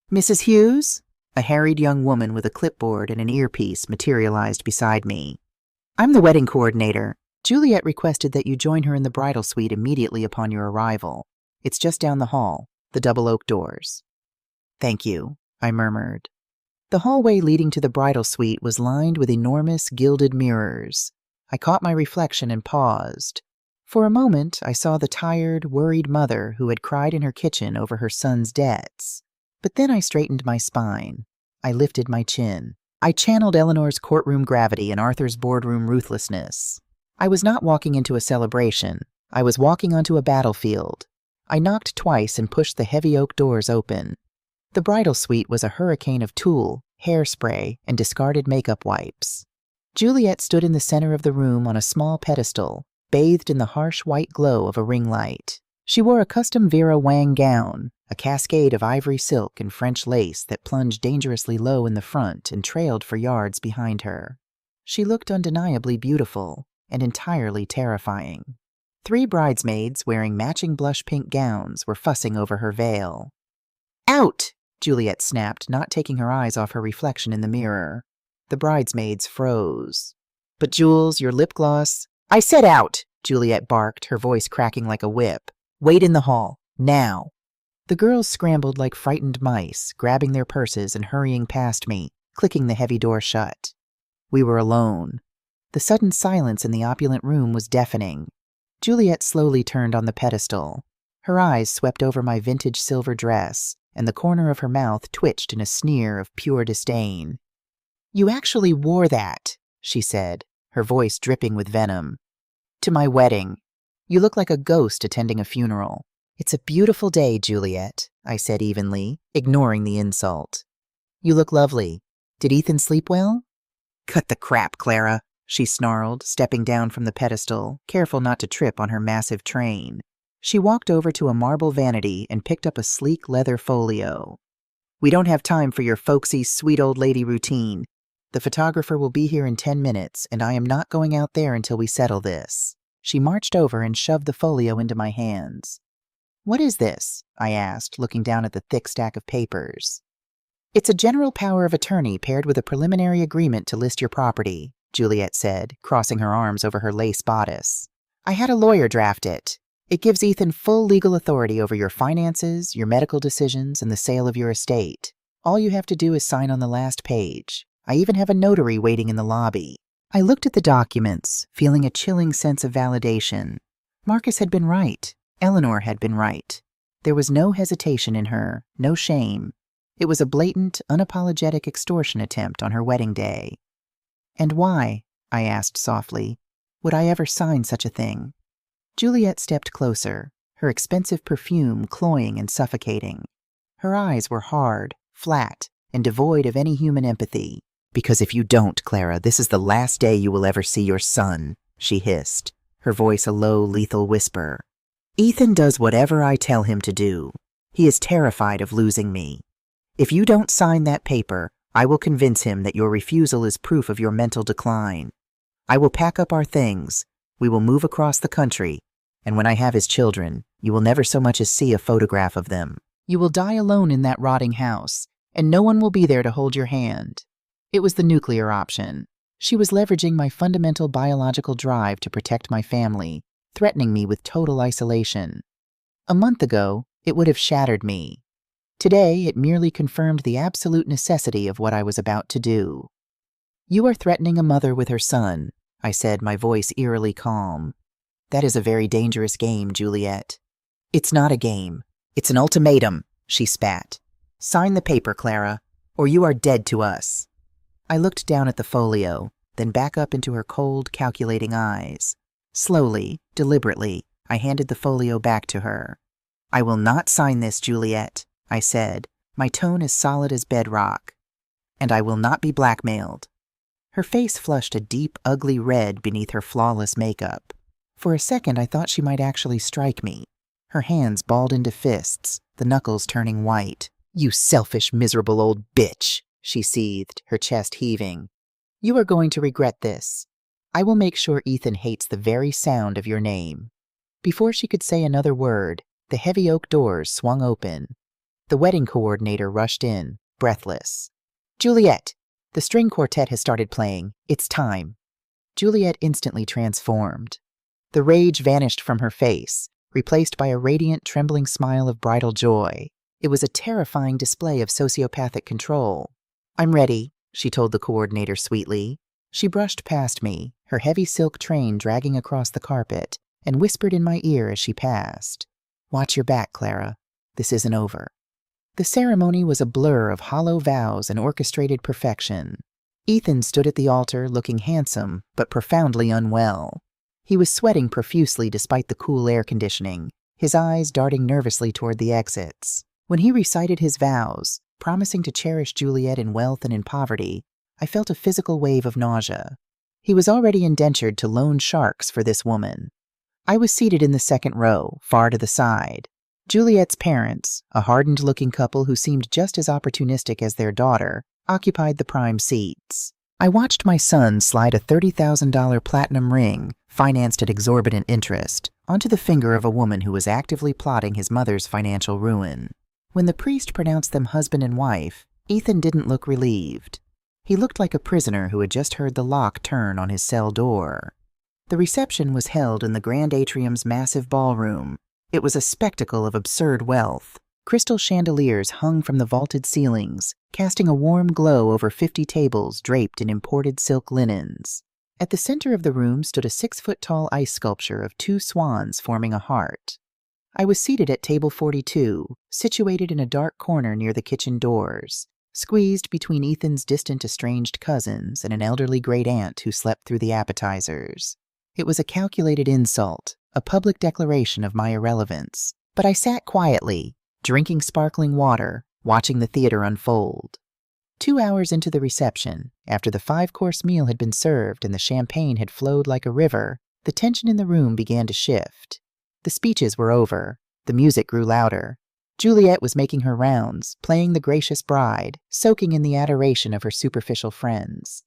S1: "Mrs. Hughes?" A harried young woman with a clipboard and an earpiece materialized beside me. "I'm the wedding coordinator. Juliet requested that you join her in the bridal suite immediately upon your arrival. It's just down the hall, the double oak doors." "Thank you," I murmured. The hallway leading to the bridal suite was lined with enormous gilded mirrors. I caught my reflection and paused. For a moment, I saw the tired, worried mother who had cried in her kitchen over her son's debts. But then I straightened my spine. I lifted my chin. I channeled Eleanor's courtroom gravity and Arthur's boardroom ruthlessness. I was not walking into a celebration. I was walking onto a battlefield. I knocked twice and pushed the heavy oak doors open. The bridal suite was a hurricane of tulle, hairspray, and discarded makeup wipes. Juliet stood in the center of the room on a small pedestal, bathed in the harsh white glow of a ring light. She wore a custom Vera Wang gown, a cascade of ivory silk and French lace that plunged dangerously low in the front and trailed for yards behind her. She looked undeniably beautiful and entirely terrifying. 3 bridesmaids wearing matching blush pink gowns were fussing over her veil. "Out!" Juliet snapped, not taking her eyes off her reflection in the mirror. The bridesmaids froze. "But Jules, your lip gloss—" "I said out!" Juliet barked, her voice cracking like a whip. "Wait in the hall. Now." The girls scrambled like frightened mice, grabbing their purses and hurrying past me, clicking the heavy door shut. We were alone. The sudden silence in the opulent room was deafening. Juliet slowly turned on the pedestal. Her eyes swept over my vintage silver dress, and the corner of her mouth twitched in a sneer of pure disdain. "You actually wore that," she said, her voice dripping with venom. "To my wedding. You look like a ghost attending a funeral." "It's a beautiful day, Juliet," I said evenly, ignoring the insult. "You look lovely. Did Ethan sleep well?" "Cut the crap, Clara," she snarled, stepping down from the pedestal, careful not to trip on her massive train. She walked over to a marble vanity and picked up a sleek leather folio. "We don't have time for your folksy, sweet old lady routine. The photographer will be here in 10 minutes, and I am not going out there until we settle this." She marched over and shoved the folio into my hands. "What is this?" I asked, looking down at the thick stack of papers. "It's a general power of attorney paired with a preliminary agreement to list your property," Juliet said, crossing her arms over her lace bodice. "I had a lawyer draft it. It gives Ethan full legal authority over your finances, your medical decisions, and the sale of your estate. All you have to do is sign on the last page. I even have a notary waiting in the lobby." I looked at the documents, feeling a chilling sense of validation. Marcus had been right. Eleanor had been right. There was no hesitation in her, no shame. It was a blatant, unapologetic extortion attempt on her wedding day. "And why," I asked softly, "would I ever sign such a thing?" Juliet stepped closer, her expensive perfume cloying and suffocating. Her eyes were hard, flat, and devoid of any human empathy. "Because if you don't, Clara, this is the last day you will ever see your son," she hissed, her voice a low, lethal whisper. "Ethan does whatever I tell him to do. He is terrified of losing me. If you don't sign that paper, I will convince him that your refusal is proof of your mental decline. I will pack up our things, we will move across the country, and when I have his children, you will never so much as see a photograph of them. You will die alone in that rotting house, and no one will be there to hold your hand." It was the nuclear option. She was leveraging my fundamental biological drive to protect my family, threatening me with total isolation. A month ago, it would have shattered me. Today, it merely confirmed the absolute necessity of what I was about to do. "You are threatening a mother with her son," I said, my voice eerily calm. "That is a very dangerous game, Juliet." "It's not a game. It's an ultimatum," she spat. "Sign the paper, Clara, or you are dead to us." I looked down at the folio, then back up into her cold, calculating eyes. Slowly, deliberately, I handed the folio back to her. "I will not sign this, Juliet," I said, my tone as solid as bedrock. "And I will not be blackmailed." Her face flushed a deep, ugly red beneath her flawless makeup. For a second, I thought she might actually strike me. Her hands balled into fists, the knuckles turning white. "You selfish, miserable old bitch," she seethed, her chest heaving. "You are going to regret this. I will make sure Ethan hates the very sound of your name." Before she could say another word, the heavy oak doors swung open. The wedding coordinator rushed in, breathless. "Juliet, the string quartet has started playing. It's time." Juliet instantly transformed. The rage vanished from her face, replaced by a radiant, trembling smile of bridal joy. It was a terrifying display of sociopathic control. "I'm ready," she told the coordinator sweetly. She brushed past me, her heavy silk train dragging across the carpet, and whispered in my ear as she passed. "Watch your back, Clara. This isn't over." The ceremony was a blur of hollow vows and orchestrated perfection. Ethan stood at the altar looking handsome, but profoundly unwell. He was sweating profusely despite the cool air conditioning, his eyes darting nervously toward the exits. When he recited his vows, promising to cherish Juliet in wealth and in poverty, I felt a physical wave of nausea. He was already indentured to loan sharks for this woman. I was seated in the second row, far to the side. Juliet's parents, a hardened-looking couple who seemed just as opportunistic as their daughter, occupied the prime seats. I watched my son slide a $30,000 platinum ring, financed at exorbitant interest, onto the finger of a woman who was actively plotting his mother's financial ruin. When the priest pronounced them husband and wife, Ethan didn't look relieved. He looked like a prisoner who had just heard the lock turn on his cell door. The reception was held in the Grand Atrium's massive ballroom. It was a spectacle of absurd wealth. Crystal chandeliers hung from the vaulted ceilings, casting a warm glow over 50 tables draped in imported silk linens. At the center of the room stood a 6-foot-tall ice sculpture of 2 swans forming a heart. I was seated at table 42, situated in a dark corner near the kitchen doors, squeezed between Ethan's distant estranged cousins and an elderly great-aunt who slept through the appetizers. It was a calculated insult, a public declaration of my irrelevance, but I sat quietly, drinking sparkling water, watching the theater unfold. 2 hours into the reception, after the 5-course meal had been served and the champagne had flowed like a river, the tension in the room began to shift. The speeches were over. The music grew louder. Juliet was making her rounds, playing the gracious bride, soaking in the adoration of her superficial friends.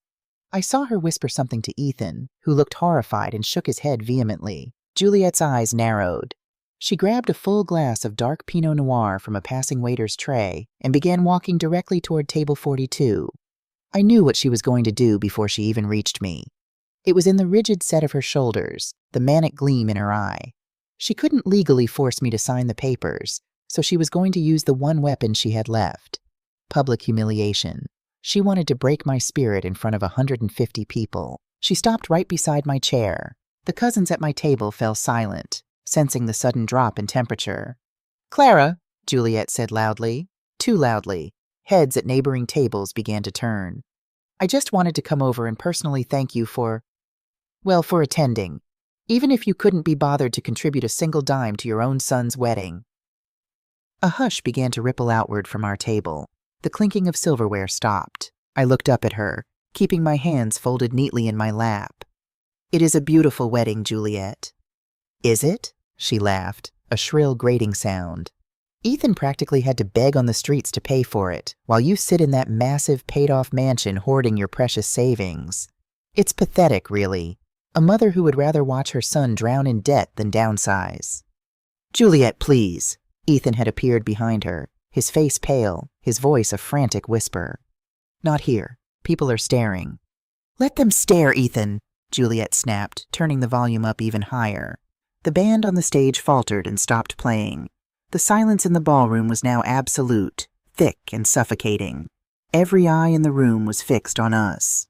S1: I saw her whisper something to Ethan, who looked horrified and shook his head vehemently. Juliet's eyes narrowed. She grabbed a full glass of dark Pinot Noir from a passing waiter's tray and began walking directly toward table 42. I knew what she was going to do before she even reached me. It was in the rigid set of her shoulders, the manic gleam in her eye. She couldn't legally force me to sign the papers, so she was going to use the one weapon she had left: public humiliation. She wanted to break my spirit in front of 150 people. She stopped right beside my chair. The cousins at my table fell silent, sensing the sudden drop in temperature. "Clara," Juliet said loudly, too loudly. Heads at neighboring tables began to turn. "I just wanted to come over and personally thank you for attending, even if you couldn't be bothered to contribute a single dime to your own son's wedding." A hush began to ripple outward from our table. The clinking of silverware stopped. I looked up at her, keeping my hands folded neatly in my lap. "It is a beautiful wedding, Juliet." "Is it?" She laughed, a shrill grating sound. "Ethan practically had to beg on the streets to pay for it, while you sit in that massive paid-off mansion hoarding your precious savings. It's pathetic, really. A mother who would rather watch her son drown in debt than downsize." "Juliet, please." Ethan had appeared behind her, his face pale, his voice a frantic whisper. "Not here. People are staring." "Let them stare, Ethan," Juliet snapped, turning the volume up even higher. The band on the stage faltered and stopped playing. The silence in the ballroom was now absolute, thick and suffocating. Every eye in the room was fixed on us.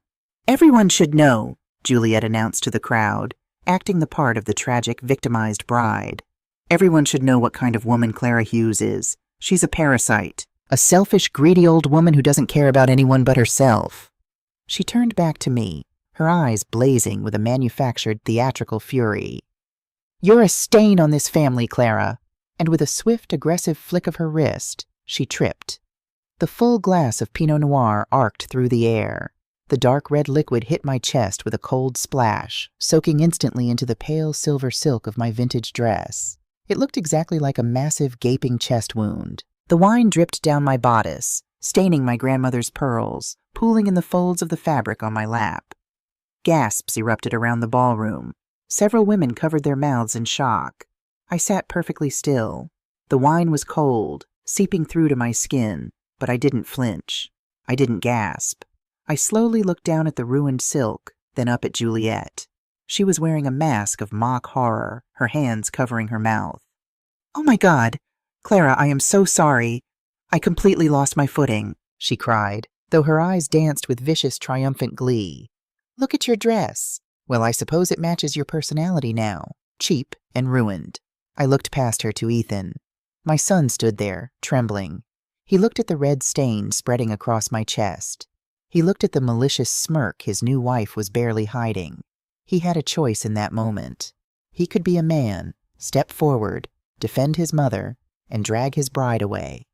S1: "Everyone should know," Juliet announced to the crowd, acting the part of the tragic, victimized bride. "Everyone should know what kind of woman Clara Hughes is. She's a parasite, a selfish, greedy old woman who doesn't care about anyone but herself." She turned back to me, her eyes blazing with a manufactured theatrical fury. "You're a stain on this family, Clara." And with a swift, aggressive flick of her wrist, she tripped. The full glass of Pinot Noir arced through the air. The dark red liquid hit my chest with a cold splash, soaking instantly into the pale silver silk of my vintage dress. It looked exactly like a massive, gaping chest wound. The wine dripped down my bodice, staining my grandmother's pearls, pooling in the folds of the fabric on my lap. Gasps erupted around the ballroom. Several women covered their mouths in shock. I sat perfectly still. The wine was cold, seeping through to my skin, but I didn't flinch. I didn't gasp. I slowly looked down at the ruined silk, then up at Juliet. She was wearing a mask of mock horror, her hands covering her mouth. "Oh my God! Clara, I am so sorry. I completely lost my footing," she cried, though her eyes danced with vicious, triumphant glee. "Look at your dress. Well, I suppose it matches your personality now. Cheap and ruined." I looked past her to Ethan. My son stood there, trembling. He looked at the red stain spreading across my chest. He looked at the malicious smirk his new wife was barely hiding. He had a choice in that moment. He could be a man, step forward, defend his mother, and drag his bride away.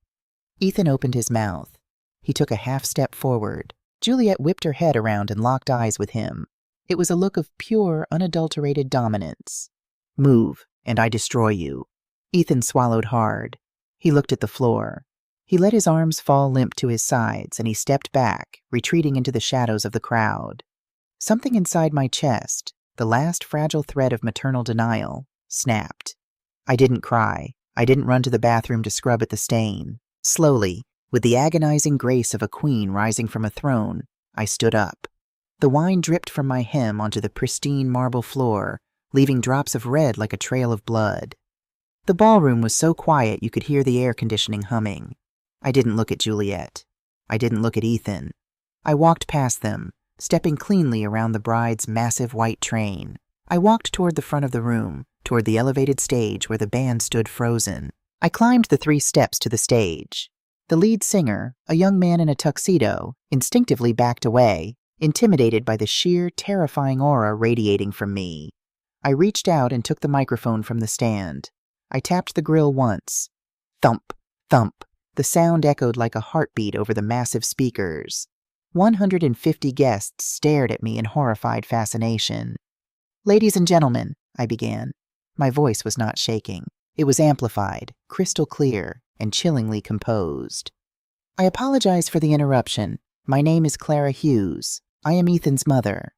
S1: Ethan opened his mouth. He took a half-step forward. Juliet whipped her head around and locked eyes with him. It was a look of pure, unadulterated dominance. "Move, and I destroy you." Ethan swallowed hard. He looked at the floor. He let his arms fall limp to his sides, and he stepped back, retreating into the shadows of the crowd. Something inside my chest, the last fragile thread of maternal denial, snapped. I didn't cry. I didn't run to the bathroom to scrub at the stain. Slowly, with the agonizing grace of a queen rising from a throne, I stood up. The wine dripped from my hem onto the pristine marble floor, leaving drops of red like a trail of blood. The ballroom was so quiet you could hear the air conditioning humming. I didn't look at Juliet. I didn't look at Ethan. I walked past them, stepping cleanly around the bride's massive white train. I walked toward the front of the room, toward the elevated stage where the band stood frozen. I climbed the 3 steps to the stage. The lead singer, a young man in a tuxedo, instinctively backed away, intimidated by the sheer, terrifying aura radiating from me. I reached out and took the microphone from the stand. I tapped the grill once. Thump, thump. The sound echoed like a heartbeat over the massive speakers. 150 guests stared at me in horrified fascination. "Ladies and gentlemen," I began. My voice was not shaking. It was amplified, crystal clear, and chillingly composed. "I apologize for the interruption. My name is Clara Hughes. I am Ethan's mother."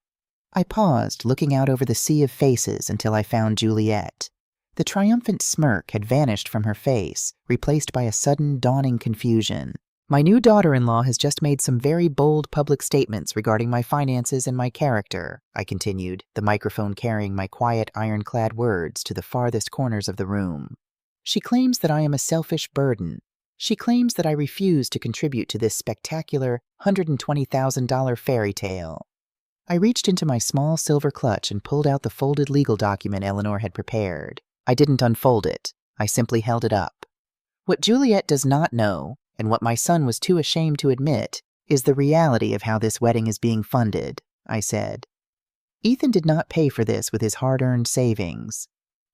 S1: I paused, looking out over the sea of faces until I found Juliet. The triumphant smirk had vanished from her face, replaced by a sudden, dawning confusion. "My new daughter-in-law has just made some very bold public statements regarding my finances and my character," I continued, the microphone carrying my quiet, ironclad words to the farthest corners of the room. "She claims that I am a selfish burden. She claims that I refuse to contribute to this spectacular $120,000 fairy tale." I reached into my small silver clutch and pulled out the folded legal document Eleanor had prepared. I didn't unfold it. I simply held it up. "What Juliet does not know, and what my son was too ashamed to admit, is the reality of how this wedding is being funded," I said. "Ethan did not pay for this with his hard-earned savings.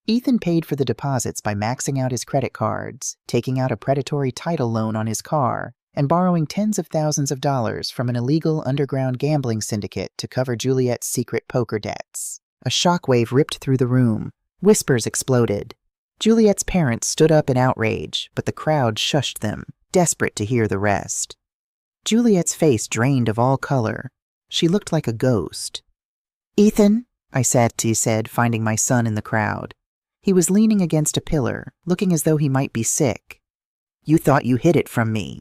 S1: Ethan paid for the deposits by maxing out his credit cards, taking out a predatory title loan on his car, and borrowing tens of thousands of dollars from an illegal underground gambling syndicate to cover Juliet's secret poker debts." A shockwave ripped through the room. Whispers exploded. Juliet's parents stood up in outrage, but the crowd shushed them, desperate to hear the rest. Juliet's face drained of all color. She looked like a ghost. "Ethan," I said, finding my son in the crowd. He was leaning against a pillar, looking as though he might be sick. "You thought you hid it from me.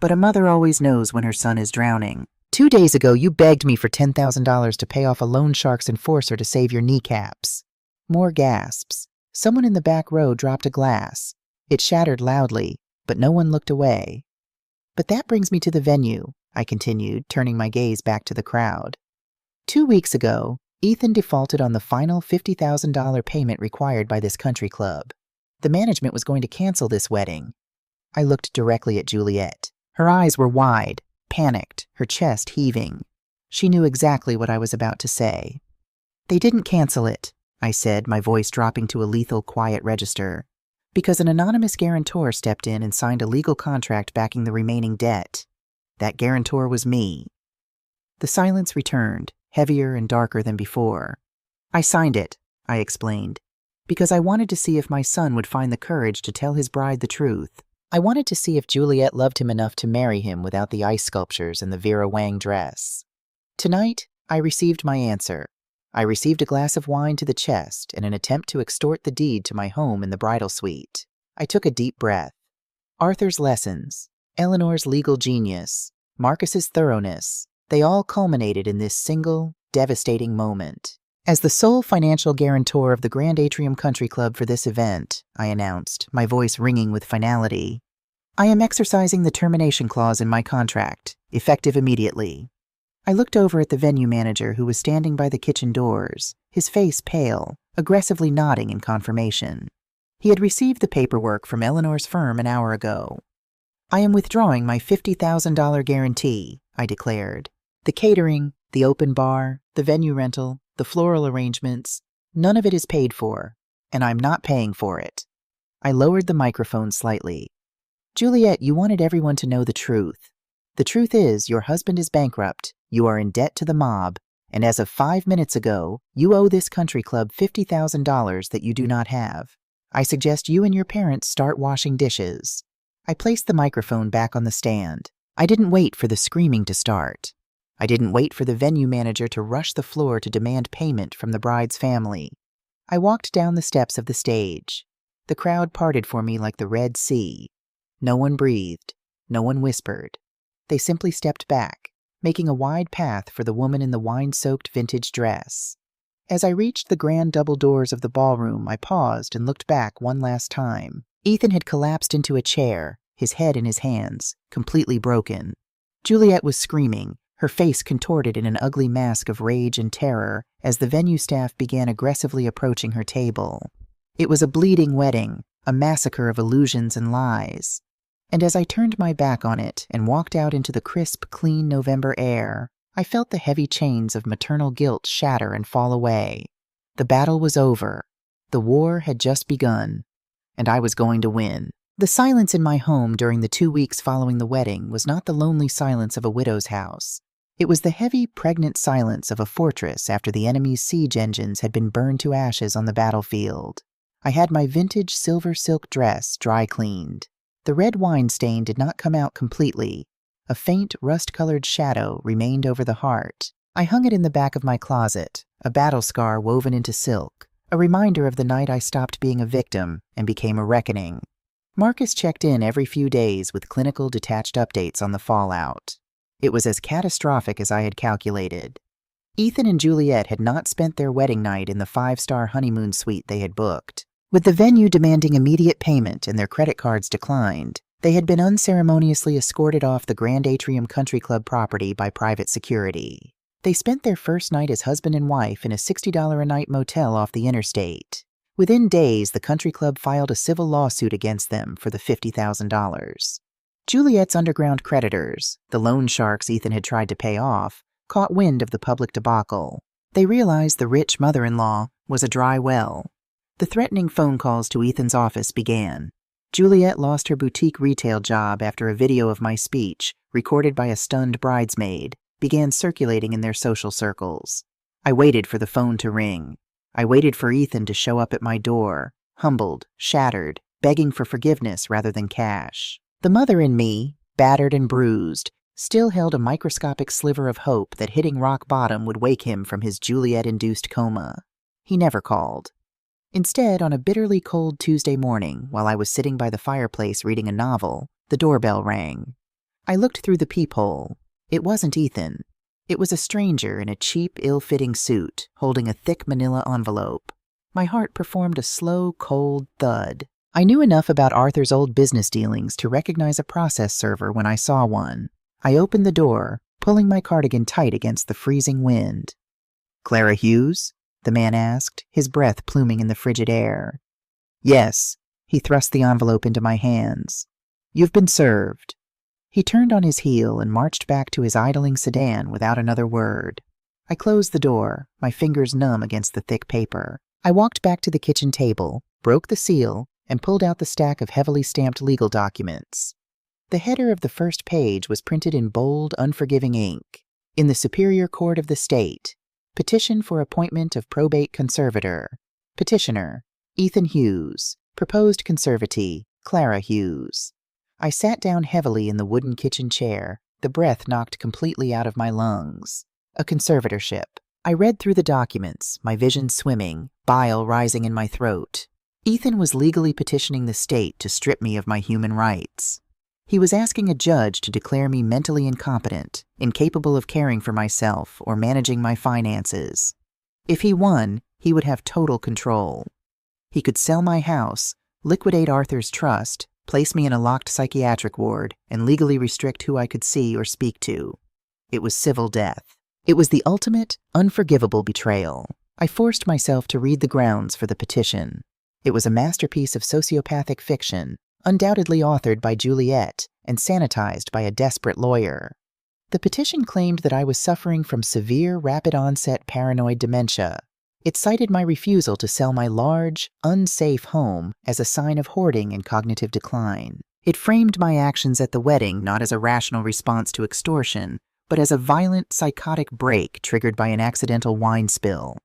S1: But a mother always knows when her son is drowning. 2 days ago, you begged me for $10,000 to pay off a loan shark's enforcer to save your kneecaps." More gasps. Someone in the back row dropped a glass. It shattered loudly, but no one looked away. "But that brings me to the venue," I continued, turning my gaze back to the crowd. 2 weeks ago, Ethan defaulted on the final $50,000 payment required by this country club. The management was going to cancel this wedding. I looked directly at Juliet. Her eyes were wide, panicked, her chest heaving. She knew exactly what I was about to say. "They didn't cancel it," I said, my voice dropping to a lethal, quiet register, "because an anonymous guarantor stepped in and signed a legal contract backing the remaining debt. That guarantor was me." The silence returned, heavier and darker than before. "I signed it," I explained, "because I wanted to see if my son would find the courage to tell his bride the truth. I wanted to see if Juliet loved him enough to marry him without the ice sculptures and the Vera Wang dress. Tonight, I received my answer. I received a glass of wine to the chest in an attempt to extort the deed to my home in the bridal suite. I took a deep breath. Arthur's lessons, Eleanor's legal genius, Marcus's thoroughness, they all culminated in this single, devastating moment. "As the sole financial guarantor of the Grand Atrium Country Club for this event," I announced, my voice ringing with finality, "I am exercising the termination clause in my contract, effective immediately." I looked over at the venue manager who was standing by the kitchen doors, his face pale, aggressively nodding in confirmation. He had received the paperwork from Eleanor's firm an hour ago. "I am withdrawing my $50,000 guarantee," I declared. "The catering, the open bar, the venue rental, the floral arrangements, none of it is paid for, and I'm not paying for it." I lowered the microphone slightly. "Juliet, you wanted everyone to know the truth. The truth is, your husband is bankrupt, you are in debt to the mob, and as of 5 minutes ago, you owe this country club $50,000 that you do not have. I suggest you and your parents start washing dishes." I placed the microphone back on the stand. I didn't wait for the screaming to start. I didn't wait for the venue manager to rush the floor to demand payment from the bride's family. I walked down the steps of the stage. The crowd parted for me like the Red Sea. No one breathed. No one whispered. They simply stepped back, making a wide path for the woman in the wine-soaked vintage dress. As I reached the grand double doors of the ballroom, I paused and looked back one last time. Ethan had collapsed into a chair, his head in his hands, completely broken. Juliet was screaming, her face contorted in an ugly mask of rage and terror as the venue staff began aggressively approaching her table. It was a bleeding wedding, a massacre of illusions and lies. And as I turned my back on it and walked out into the crisp, clean November air, I felt the heavy chains of maternal guilt shatter and fall away. The battle was over. The war had just begun, and I was going to win. The silence in my home during the 2 weeks following the wedding was not the lonely silence of a widow's house. It was the heavy, pregnant silence of a fortress after the enemy's siege engines had been burned to ashes on the battlefield. I had my vintage silver silk dress dry cleaned. The red wine stain did not come out completely. A faint, rust-colored shadow remained over the heart. I hung it in the back of my closet, a battle scar woven into silk, a reminder of the night I stopped being a victim and became a reckoning. Marcus checked in every few days with clinical detached updates on the fallout. It was as catastrophic as I had calculated. Ethan and Juliet had not spent their wedding night in the 5-star honeymoon suite they had booked. With the venue demanding immediate payment and their credit cards declined, they had been unceremoniously escorted off the Grand Atrium Country Club property by private security. They spent their first night as husband and wife in a $60 a night motel off the interstate. Within days, the country club filed a civil lawsuit against them for the $50,000. Juliet's underground creditors, the loan sharks Ethan had tried to pay off, caught wind of the public debacle. They realized the rich mother-in-law was a dry well. The threatening phone calls to Ethan's office began. Juliet lost her boutique retail job after a video of my speech, recorded by a stunned bridesmaid, began circulating in their social circles. I waited for the phone to ring. I waited for Ethan to show up at my door, humbled, shattered, begging for forgiveness rather than cash. The mother in me, battered and bruised, still held a microscopic sliver of hope that hitting rock bottom would wake him from his Juliet-induced coma. He never called. Instead, on a bitterly cold Tuesday morning, while I was sitting by the fireplace reading a novel, the doorbell rang. I looked through the peephole. It wasn't Ethan. It was a stranger in a cheap, ill-fitting suit, holding a thick manila envelope. My heart performed a slow, cold thud. I knew enough about Arthur's old business dealings to recognize a process server when I saw one. I opened the door, pulling my cardigan tight against the freezing wind. "Clara Hughes?" the man asked, his breath pluming in the frigid air. "Yes." He thrust the envelope into my hands. "You've been served." He turned on his heel and marched back to his idling sedan without another word. I closed the door, my fingers numb against the thick paper. I walked back to the kitchen table, broke the seal, and pulled out the stack of heavily stamped legal documents. The header of the first page was printed in bold, unforgiving ink. In the Superior Court of the State, petition for appointment of probate conservator. Petitioner, Ethan Hughes. Proposed conservatee, Clara Hughes. I sat down heavily in the wooden kitchen chair, the breath knocked completely out of my lungs. A conservatorship. I read through the documents, my vision swimming, bile rising in my throat. Ethan was legally petitioning the state to strip me of my human rights. He was asking a judge to declare me mentally incompetent, incapable of caring for myself or managing my finances. If he won, he would have total control. He could sell my house, liquidate Arthur's trust, place me in a locked psychiatric ward, and legally restrict who I could see or speak to. It was civil death. It was the ultimate, unforgivable betrayal. I forced myself to read the grounds for the petition. It was a masterpiece of sociopathic fiction, undoubtedly authored by Juliet and sanitized by a desperate lawyer. The petition claimed that I was suffering from severe, rapid-onset paranoid dementia. It cited my refusal to sell my large, unsafe home as a sign of hoarding and cognitive decline. It framed my actions at the wedding not as a rational response to extortion, but as a violent, psychotic break triggered by an accidental wine spill.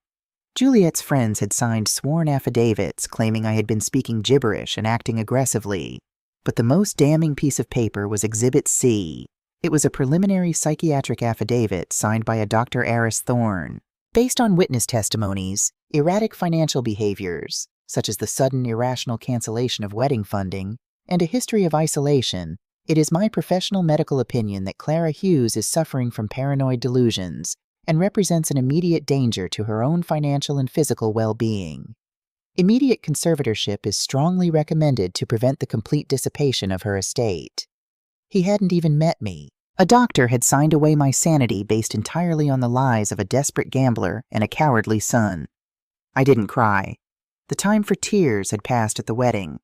S1: Juliet's friends had signed sworn affidavits claiming I had been speaking gibberish and acting aggressively. But the most damning piece of paper was Exhibit C. It was a preliminary psychiatric affidavit signed by a Dr. Aris Thorne. Based on witness testimonies, erratic financial behaviors, such as the sudden irrational cancellation of wedding funding, and a history of isolation, it is my professional medical opinion that Clara Hughes is suffering from paranoid delusions and represents an immediate danger to her own financial and physical well-being. Immediate conservatorship is strongly recommended to prevent the complete dissipation of her estate. He hadn't even met me. A doctor had signed away my sanity based entirely on the lies of a desperate gambler and a cowardly son. I didn't cry. The time for tears had passed at the wedding.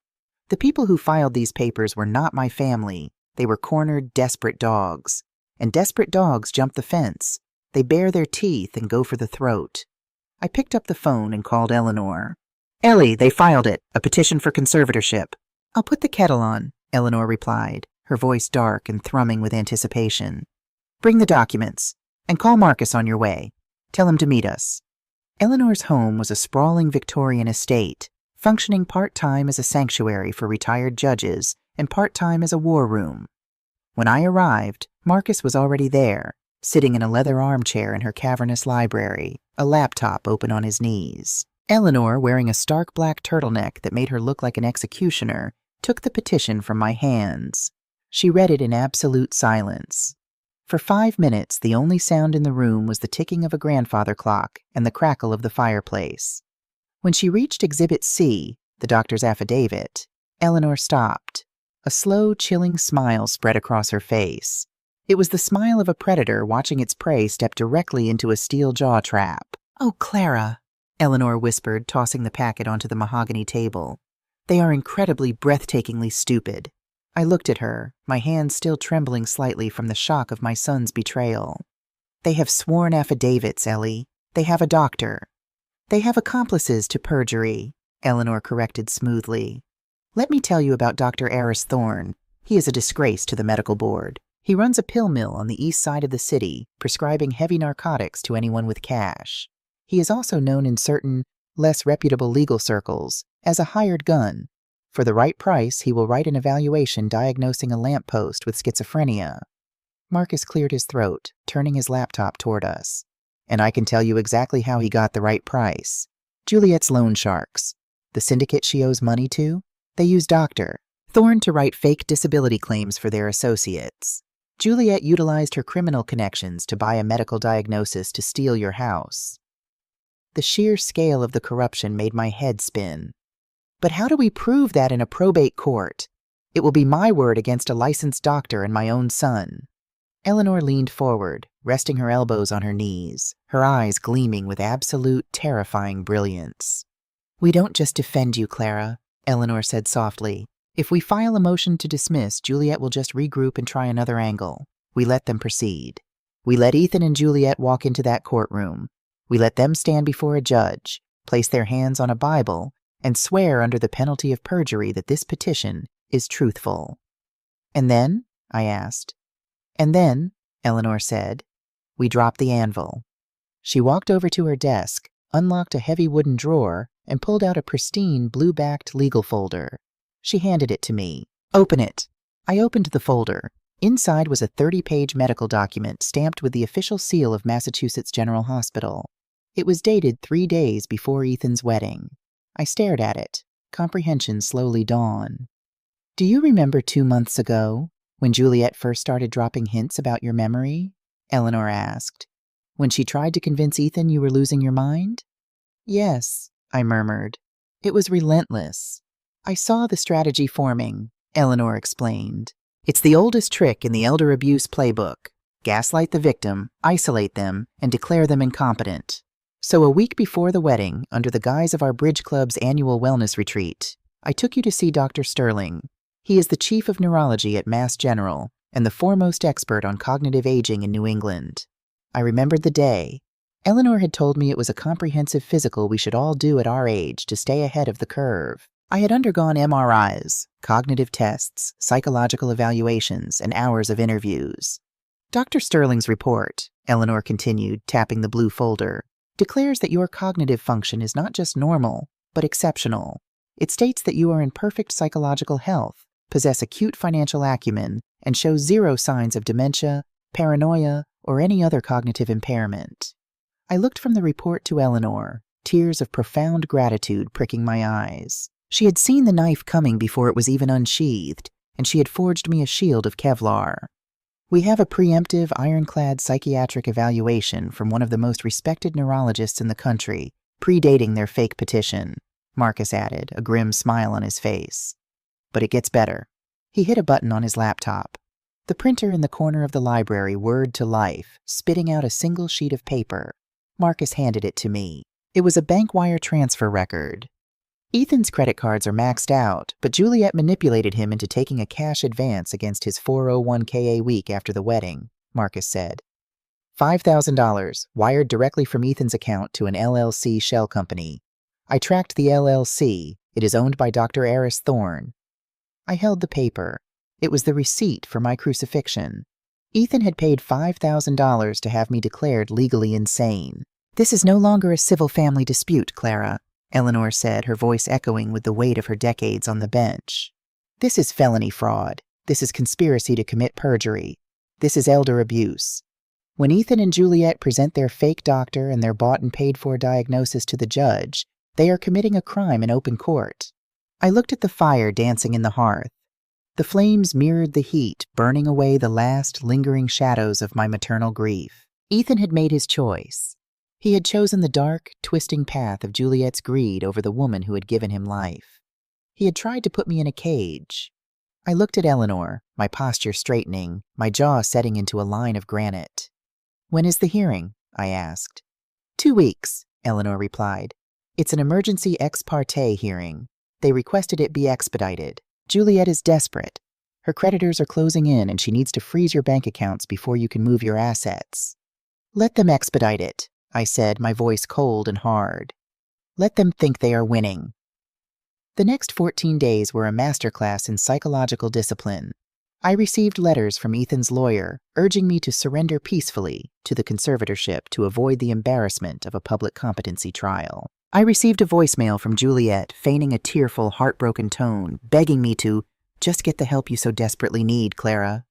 S1: The people who filed these papers were not my family. They were cornered, desperate dogs. And desperate dogs jump the fence. They bare their teeth and go for the throat. I picked up the phone and called Eleanor. "Ellie, they filed it. A petition for conservatorship." "I'll put the kettle on," Eleanor replied, her voice dark and thrumming with anticipation. "Bring the documents, and call Marcus on your way. Tell him to meet us." Eleanor's home was a sprawling Victorian estate, functioning part-time as a sanctuary for retired judges and part-time as a war room. When I arrived, Marcus was already there, sitting in a leather armchair in her cavernous library, a laptop open on his knees. Eleanor, wearing a stark black turtleneck that made her look like an executioner, took the petition from my hands. She read it in absolute silence. For 5 minutes, the only sound in the room was the ticking of a grandfather clock and the crackle of the fireplace. When she reached Exhibit C, the doctor's affidavit, Eleanor stopped. A slow, chilling smile spread across her face. It was the smile of a predator watching its prey step directly into a steel jaw trap. "Oh, Clara," Eleanor whispered, tossing the packet onto the mahogany table. "They are incredibly, breathtakingly stupid." I looked at her, my hands still trembling slightly from the shock of my son's betrayal. "They have sworn affidavits, Ellie. They have a doctor." "They have accomplices to perjury," Eleanor corrected smoothly. "Let me tell you about Dr. Aris Thorne. He is a disgrace to the medical board. He runs a pill mill on the east side of the city, prescribing heavy narcotics to anyone with cash. He is also known in certain, less reputable legal circles as a hired gun. For the right price, he will write an evaluation diagnosing a lamppost with schizophrenia." Marcus cleared his throat, turning his laptop toward us. "And I can tell you exactly how he got the right price. Juliet's loan sharks. The syndicate she owes money to? They use Dr. Thorne to write fake disability claims for their associates. Juliet utilized her criminal connections to buy a medical diagnosis to steal your house." The sheer scale of the corruption made my head spin. "But how do we prove that in a probate court? It will be my word against a licensed doctor and my own son." Eleanor leaned forward, resting her elbows on her knees, her eyes gleaming with absolute, terrifying brilliance. "We don't just defend you, Clara," Eleanor said softly. "If we file a motion to dismiss, Juliet will just regroup and try another angle. We let them proceed. We let Ethan and Juliet walk into that courtroom. We let them stand before a judge, place their hands on a Bible, and swear under the penalty of perjury that this petition is truthful." "And then?" I asked. "And then," Eleanor said, "we drop the anvil." She walked over to her desk, unlocked a heavy wooden drawer, and pulled out a pristine blue-backed legal folder. She handed it to me. "Open it." I opened the folder. Inside was a 30-page medical document stamped with the official seal of Massachusetts General Hospital. It was dated 3 days before Ethan's wedding. I stared at it. Comprehension slowly dawned. "Do you remember 2 months ago, when Juliet first started dropping hints about your memory?" Eleanor asked. "When she tried to convince Ethan you were losing your mind?" "Yes," I murmured. "It was relentless." "I saw the strategy forming," Eleanor explained. "It's the oldest trick in the elder abuse playbook. Gaslight the victim, isolate them, and declare them incompetent. So a week before the wedding, under the guise of our Bridge Club's annual wellness retreat, I took you to see Dr. Sterling. He is the chief of neurology at Mass General and the foremost expert on cognitive aging in New England. I remembered the day. Eleanor had told me it was a comprehensive physical we should all do at our age to stay ahead of the curve. I had undergone MRIs, cognitive tests, psychological evaluations, and hours of interviews. Dr. Sterling's report, Eleanor continued, tapping the blue folder, declares that your cognitive function is not just normal, but exceptional. It states that you are in perfect psychological health, possess acute financial acumen, and show zero signs of dementia, paranoia, or any other cognitive impairment. I looked from the report to Eleanor, tears of profound gratitude pricking my eyes. She had seen the knife coming before it was even unsheathed, and she had forged me a shield of Kevlar. We have a preemptive, ironclad psychiatric evaluation from one of the most respected neurologists in the country, predating their fake petition, Marcus added, a grim smile on his face. But it gets better. He hit a button on his laptop. The printer in the corner of the library whirred to life, spitting out a single sheet of paper. Marcus handed it to me. It was a bank wire transfer record. Ethan's credit cards are maxed out, but Juliet manipulated him into taking a cash advance against his 401k a week after the wedding, Marcus said. $5,000, wired directly from Ethan's account to an LLC shell company. I tracked the LLC. It is owned by Dr. Eris Thorne. I held the paper. It was the receipt for my crucifixion. Ethan had paid $5,000 to have me declared legally insane. This is no longer a civil family dispute, Clara, Eleanor said, her voice echoing with the weight of her decades on the bench. This is felony fraud. This is conspiracy to commit perjury. This is elder abuse. When Ethan and Juliet present their fake doctor and their bought and paid for diagnosis to the judge, they are committing a crime in open court. I looked at the fire dancing in the hearth. The flames mirrored the heat, burning away the last lingering shadows of my maternal grief. Ethan had made his choice. He had chosen the dark, twisting path of Juliet's greed over the woman who had given him life. He had tried to put me in a cage. I looked at Eleanor, my posture straightening, my jaw setting into a line of granite. "When is the hearing?" I asked. 2 weeks, Eleanor replied. "It's an emergency ex parte hearing. They requested it be expedited. Juliet is desperate. Her creditors are closing in and she needs to freeze your bank accounts before you can move your assets." "Let them expedite it," I said, my voice cold and hard. "Let them think they are winning." The next 14 days were a masterclass in psychological discipline. I received letters from Ethan's lawyer urging me to surrender peacefully to the conservatorship to avoid the embarrassment of a public competency trial. I received a voicemail from Juliet, feigning a tearful, heartbroken tone, begging me to just get the help you so desperately need, Clara.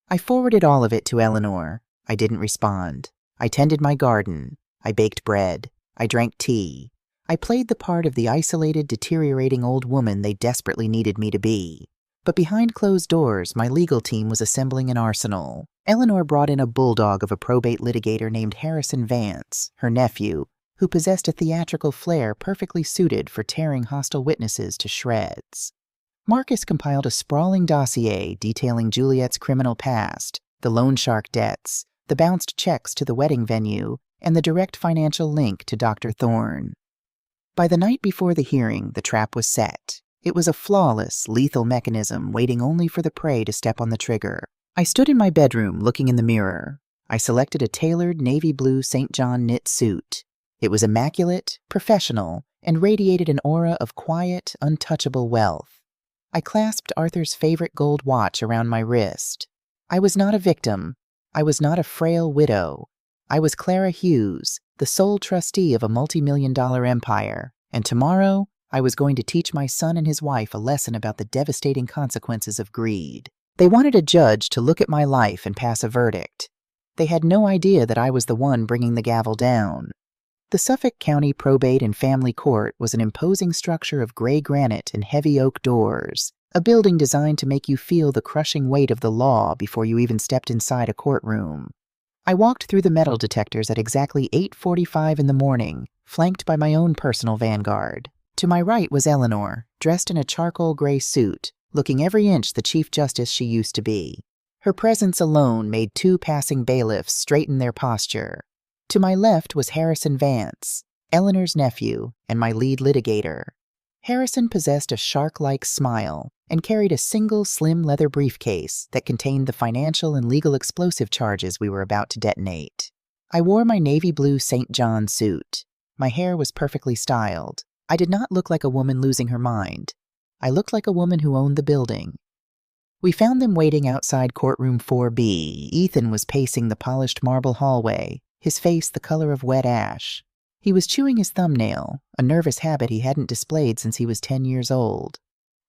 S1: I forwarded all of it to Eleanor. I didn't respond. I tended my garden. I baked bread. I drank tea. I played the part of the isolated, deteriorating old woman they desperately needed me to be. But behind closed doors, my legal team was assembling an arsenal. Eleanor brought in a bulldog of a probate litigator named Harrison Vance, her nephew, who possessed a theatrical flair perfectly suited for tearing hostile witnesses to shreds. Marcus compiled a sprawling dossier detailing Juliet's criminal past, the loan shark debts, the bounced checks to the wedding venue, and the direct financial link to Dr. Thorne. By the night before the hearing, the trap was set. It was a flawless, lethal mechanism waiting only for the prey to step on the trigger. I stood in my bedroom looking in the mirror. I selected a tailored navy blue St. John knit suit. It was immaculate, professional, and radiated an aura of quiet, untouchable wealth. I clasped Arthur's favorite gold watch around my wrist. I was not a victim. I was not a frail widow. I was Clara Hughes, the sole trustee of a multi-million-dollar empire, and tomorrow I was going to teach my son and his wife a lesson about the devastating consequences of greed. They wanted a judge to look at my life and pass a verdict. They had no idea that I was the one bringing the gavel down. The Suffolk County Probate and Family Court was an imposing structure of gray granite and heavy oak doors, a building designed to make you feel the crushing weight of the law before you even stepped inside a courtroom. I walked through the metal detectors at exactly 8:45 in the morning, flanked by my own personal vanguard. To my right was Eleanor, dressed in a charcoal gray suit, looking every inch the Chief Justice she used to be. Her presence alone made 2 passing bailiffs straighten their posture. To my left was Harrison Vance, Eleanor's nephew, and my lead litigator. Harrison possessed a shark-like smile and carried a single slim leather briefcase that contained the financial and legal explosive charges we were about to detonate. I wore my navy blue St. John suit. My hair was perfectly styled. I did not look like a woman losing her mind. I looked like a woman who owned the building. We found them waiting outside courtroom 4B. Ethan was pacing the polished marble hallway, his face the color of wet ash. He was chewing his thumbnail, a nervous habit he hadn't displayed since he was 10 years old.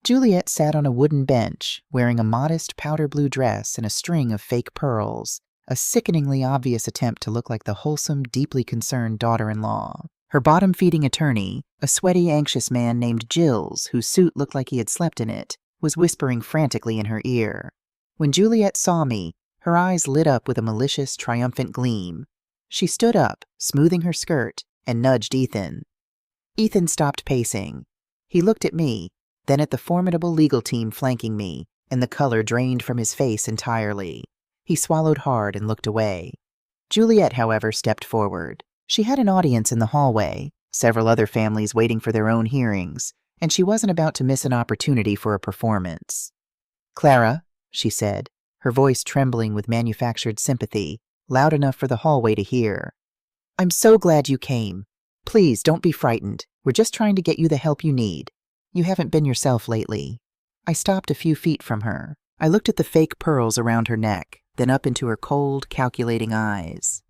S1: Juliet sat on a wooden bench, wearing a modest powder blue dress and a string of fake pearls, a sickeningly obvious attempt to look like the wholesome, deeply concerned daughter-in-law. Her bottom-feeding attorney, a sweaty, anxious man named Gills, whose suit looked like he had slept in it, was whispering frantically in her ear. When Juliet saw me, her eyes lit up with a malicious, triumphant gleam. She stood up, smoothing her skirt, and nudged Ethan. Ethan stopped pacing. He looked at me, then at the formidable legal team flanking me, and the color drained from his face entirely. He swallowed hard and looked away. Juliet, however, stepped forward. She had an audience in the hallway, several other families waiting for their own hearings, and she wasn't about to miss an opportunity for a performance. "Clara," she said, her voice trembling with manufactured sympathy, loud enough for the hallway to hear. "I'm so glad you came. Please, don't be frightened. We're just trying to get you the help you need. You haven't been yourself lately." I stopped a few feet from her. I looked at the fake pearls around her neck, then up into her cold, calculating eyes.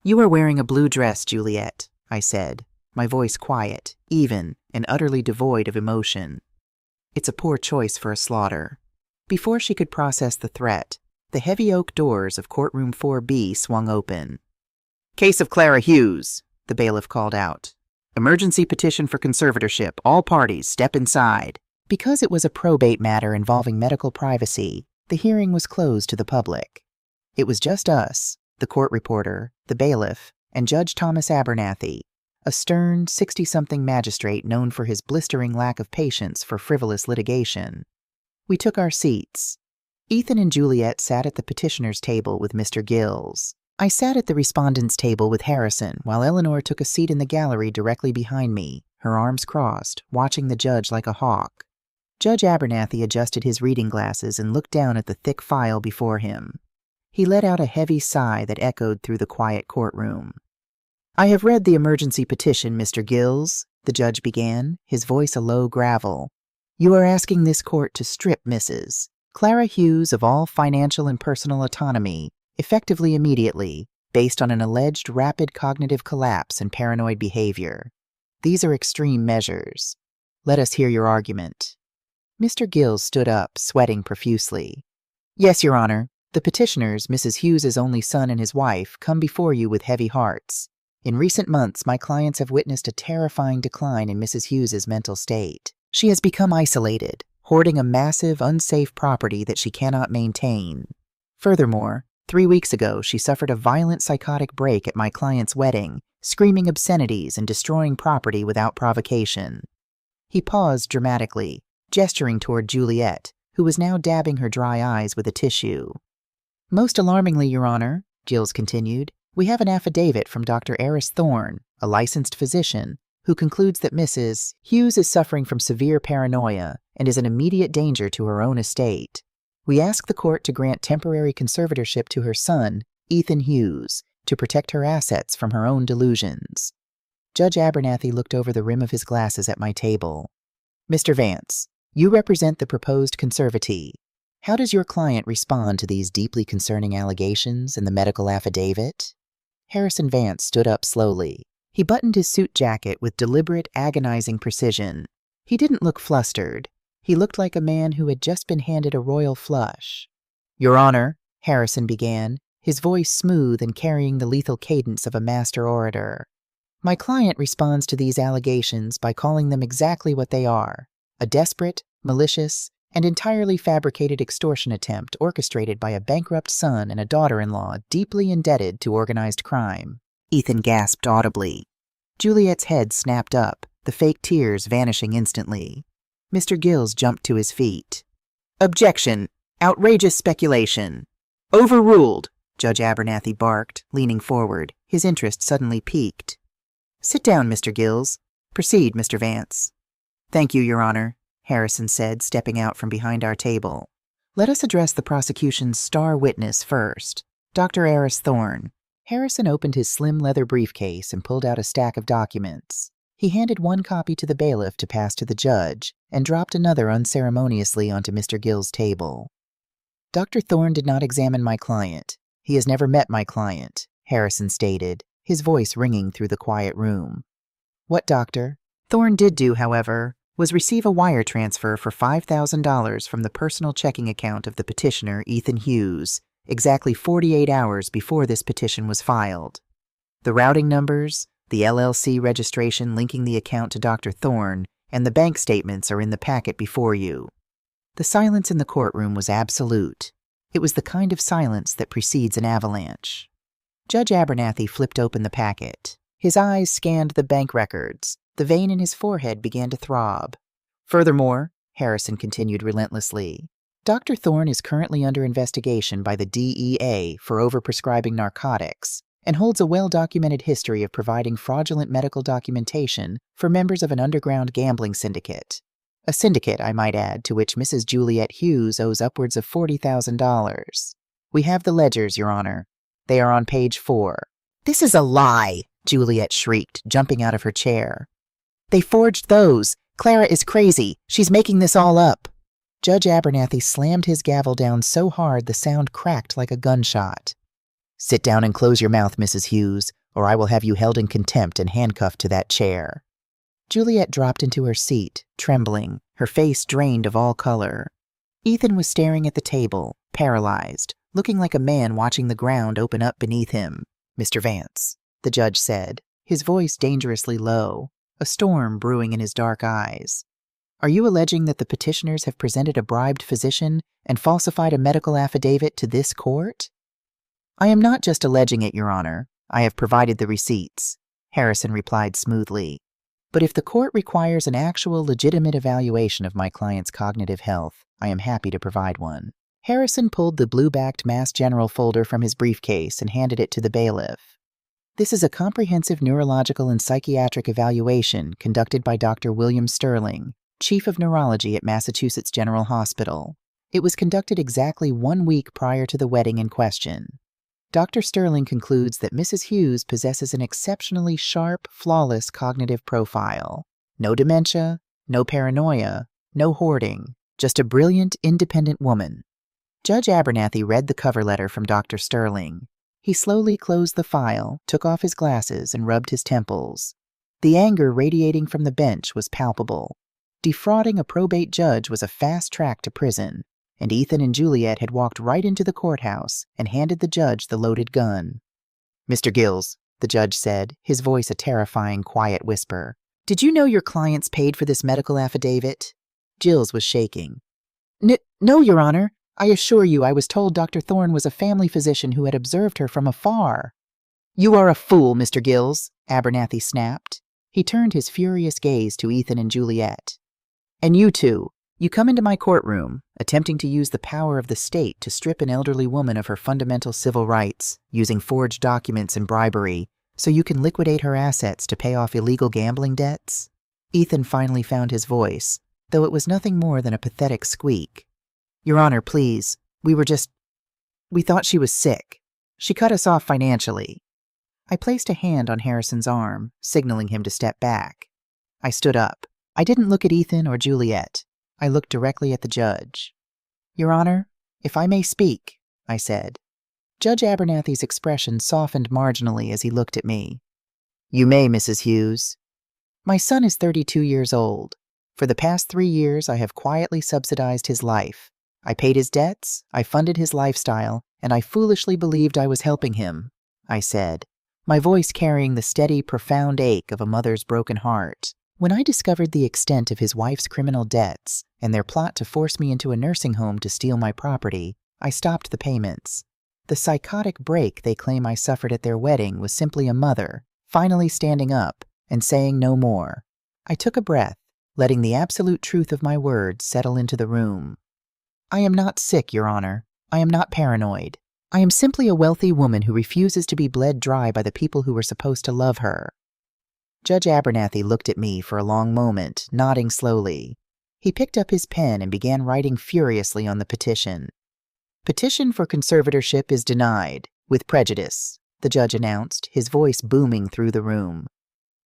S1: "You are wearing a blue dress, Juliet," I said, my voice quiet, even, and utterly devoid of emotion. "It's a poor choice for a slaughter." Before she could process the threat, the heavy oak doors of courtroom 4B swung open. "Case of Clara Hughes," the bailiff called out. "Emergency petition for conservatorship. All parties, step inside." Because it was a probate matter involving medical privacy, the hearing was closed to the public. It was just us, the court reporter, the bailiff, and Judge Thomas Abernathy, a stern, 60-something magistrate known for his blistering lack of patience for frivolous litigation. We took our seats. Ethan and Juliet sat at the petitioner's table with Mr. Gills. I sat at the respondent's table with Harrison, while Eleanor took a seat in the gallery directly behind me, her arms crossed, watching the judge like a hawk. Judge Abernathy adjusted his reading glasses and looked down at the thick file before him. He let out a heavy sigh that echoed through the quiet courtroom. "I have read the emergency petition, Mr. Gills," the judge began, his voice a low gravel. "You are asking this court to strip Mrs. Clara Hughes of all financial and personal autonomy, effectively immediately, based on an alleged rapid cognitive collapse and paranoid behavior. These are extreme measures. Let us hear your argument." Mr. Gills stood up, sweating profusely. "Yes, Your Honor. The petitioners, Mrs. Hughes's only son and his wife, come before you with heavy hearts. In recent months, my clients have witnessed a terrifying decline in Mrs. Hughes's mental state. She has become isolated, hoarding a massive, unsafe property that she cannot maintain. Furthermore, 3 weeks ago, she suffered a violent psychotic break at my client's wedding, screaming obscenities and destroying property without provocation." He paused dramatically, gesturing toward Juliet, who was now dabbing her dry eyes with a tissue. "Most alarmingly, Your Honor," Gills continued, "we have an affidavit from Dr. Eris Thorne, a licensed physician, who concludes that Mrs. Hughes is suffering from severe paranoia and is an immediate danger to her own estate. We ask the court to grant temporary conservatorship to her son, Ethan Hughes, to protect her assets from her own delusions." Judge Abernathy looked over the rim of his glasses at my table. "Mr. Vance, you represent the proposed conservatee. How does your client respond to these deeply concerning allegations in the medical affidavit?" Harrison Vance stood up slowly. He buttoned his suit jacket with deliberate, agonizing precision. He didn't look flustered. He looked like a man who had just been handed a royal flush. "Your Honor," Harrison began, his voice smooth and carrying the lethal cadence of a master orator. "My client responds to these allegations by calling them exactly what they are: a desperate, malicious, and entirely fabricated extortion attempt orchestrated by a bankrupt son and a daughter-in-law deeply indebted to organized crime." Ethan gasped audibly. Juliet's head snapped up, the fake tears vanishing instantly. Mr. Gills jumped to his feet. "Objection! Outrageous speculation!" "Overruled!" Judge Abernathy barked, leaning forward, his interest suddenly piqued. "Sit down, Mr. Gills. Proceed, Mr. Vance." "Thank you, Your Honor," Harrison said, stepping out from behind our table. "Let us address the prosecution's star witness first, Dr. Eris Thorne. Harrison opened his slim leather briefcase and pulled out a stack of documents. He handed one copy to the bailiff to pass to the judge and dropped another unceremoniously onto Mr. Gill's table. Dr. Thorne did not examine my client. He has never met my client, Harrison stated, his voice ringing through the quiet room. What doctor? Thorne did do, however, was receive a wire transfer for $5,000 from the personal checking account of the petitioner, Ethan Hughes, exactly 48 hours before this petition was filed. The routing numbers, the LLC registration linking the account to Dr. Thorne, and the bank statements are in the packet before you. The silence in the courtroom was absolute. It was the kind of silence that precedes an avalanche. Judge Abernathy flipped open the packet. His eyes scanned the bank records. The vein in his forehead began to throb. Furthermore, Harrison continued relentlessly, Dr. Thorne is currently under investigation by the DEA for overprescribing narcotics and holds a well-documented history of providing fraudulent medical documentation for members of an underground gambling syndicate. A syndicate, I might add, to which Mrs. Juliet Hughes owes upwards of $40,000. We have the ledgers, Your Honor. They are on page 4. This is a lie, Juliet shrieked, jumping out of her chair. They forged those. Clara is crazy. She's making this all up. Judge Abernathy slammed his gavel down so hard the sound cracked like a gunshot. Sit down and close your mouth, Mrs. Hughes, or I will have you held in contempt and handcuffed to that chair. Juliet dropped into her seat, trembling, her face drained of all color. Ethan was staring at the table, paralyzed, looking like a man watching the ground open up beneath him. Mr. Vance, the judge said, his voice dangerously low, a storm brewing in his dark eyes. Are you alleging that the petitioners have presented a bribed physician and falsified a medical affidavit to this court? I am not just alleging it, Your Honor. I have provided the receipts, Harrison replied smoothly. But if the court requires an actual legitimate evaluation of my client's cognitive health, I am happy to provide one. Harrison pulled the blue-backed Mass General folder from his briefcase and handed it to the bailiff. This is a comprehensive neurological and psychiatric evaluation conducted by Dr. William Sterling, Chief of Neurology at Massachusetts General Hospital. It was conducted exactly 1 week prior to the wedding in question. Dr. Sterling concludes that Mrs. Hughes possesses an exceptionally sharp, flawless cognitive profile. No dementia, no paranoia, no hoarding, just a brilliant, independent woman. Judge Abernathy read the cover letter from Dr. Sterling. He slowly closed the file, took off his glasses, and rubbed his temples. The anger radiating from the bench was palpable. Defrauding a probate judge was a fast track to prison, and Ethan and Juliet had walked right into the courthouse and handed the judge the loaded gun. Mr. Gills, the judge said, his voice a terrifying, quiet whisper, did you know your clients paid for this medical affidavit? Gills was shaking. No, Your Honor. I assure you I was told Dr. Thorne was a family physician who had observed her from afar. You are a fool, Mr. Gills, Abernathy snapped. He turned his furious gaze to Ethan and Juliet. And you two, you come into my courtroom, attempting to use the power of the state to strip an elderly woman of her fundamental civil rights, using forged documents and bribery, so you can liquidate her assets to pay off illegal gambling debts? Ethan finally found his voice, though it was nothing more than a pathetic squeak. Your Honor, please, we thought she was sick. She cut us off financially. I placed a hand on Harrison's arm, signaling him to step back. I stood up. I didn't look at Ethan or Juliet. I looked directly at the judge. Your Honor, if I may speak, I said. Judge Abernathy's expression softened marginally as he looked at me. You may, Mrs. Hughes. My son is 32 years old. For the past 3 years, I have quietly subsidized his life. I paid his debts, I funded his lifestyle, and I foolishly believed I was helping him, I said, my voice carrying the steady, profound ache of a mother's broken heart. When I discovered the extent of his wife's criminal debts and their plot to force me into a nursing home to steal my property, I stopped the payments. The psychotic break they claim I suffered at their wedding was simply a mother, finally standing up and saying no more. I took a breath, letting the absolute truth of my words settle into the room. I am not sick, Your Honor. I am not paranoid. I am simply a wealthy woman who refuses to be bled dry by the people who were supposed to love her. Judge Abernathy looked at me for a long moment, nodding slowly. He picked up his pen and began writing furiously on the petition. Petition for conservatorship is denied, with prejudice. the judge announced, his voice booming through the room.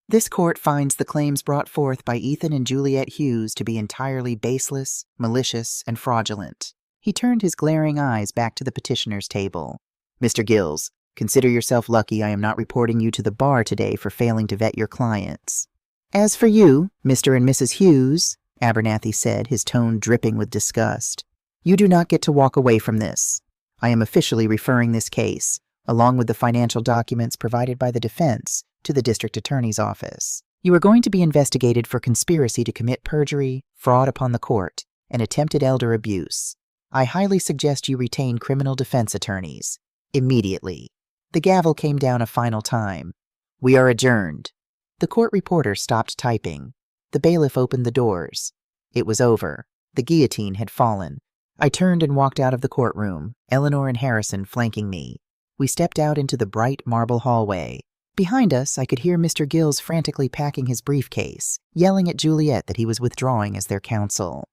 S1: This court finds the claims brought forth by Ethan and Juliet Hughes to be entirely baseless, malicious, and fraudulent. He turned his glaring eyes back to the petitioner's table. Mr. Gills, consider yourself lucky I am not reporting you to the bar today for failing to vet your clients. As for you, Mr. and Mrs. Hughes, Abernathy said, his tone dripping with disgust, you do not get to walk away from this. I am officially referring this case, along with the financial documents provided by the defense, to the district attorney's office. You are going to be investigated for conspiracy to commit perjury, fraud upon the court, and attempted elder abuse. I highly suggest you retain criminal defense attorneys. Immediately. The gavel came down a final time. We are adjourned. The court reporter stopped typing. The bailiff opened the doors. It was over. The guillotine had fallen. I turned and walked out of the courtroom, Eleanor and Harrison flanking me. We stepped out into the bright marble hallway. Behind us, I could hear Mr. Gills frantically packing his briefcase, yelling at Juliet that he was withdrawing as their counsel.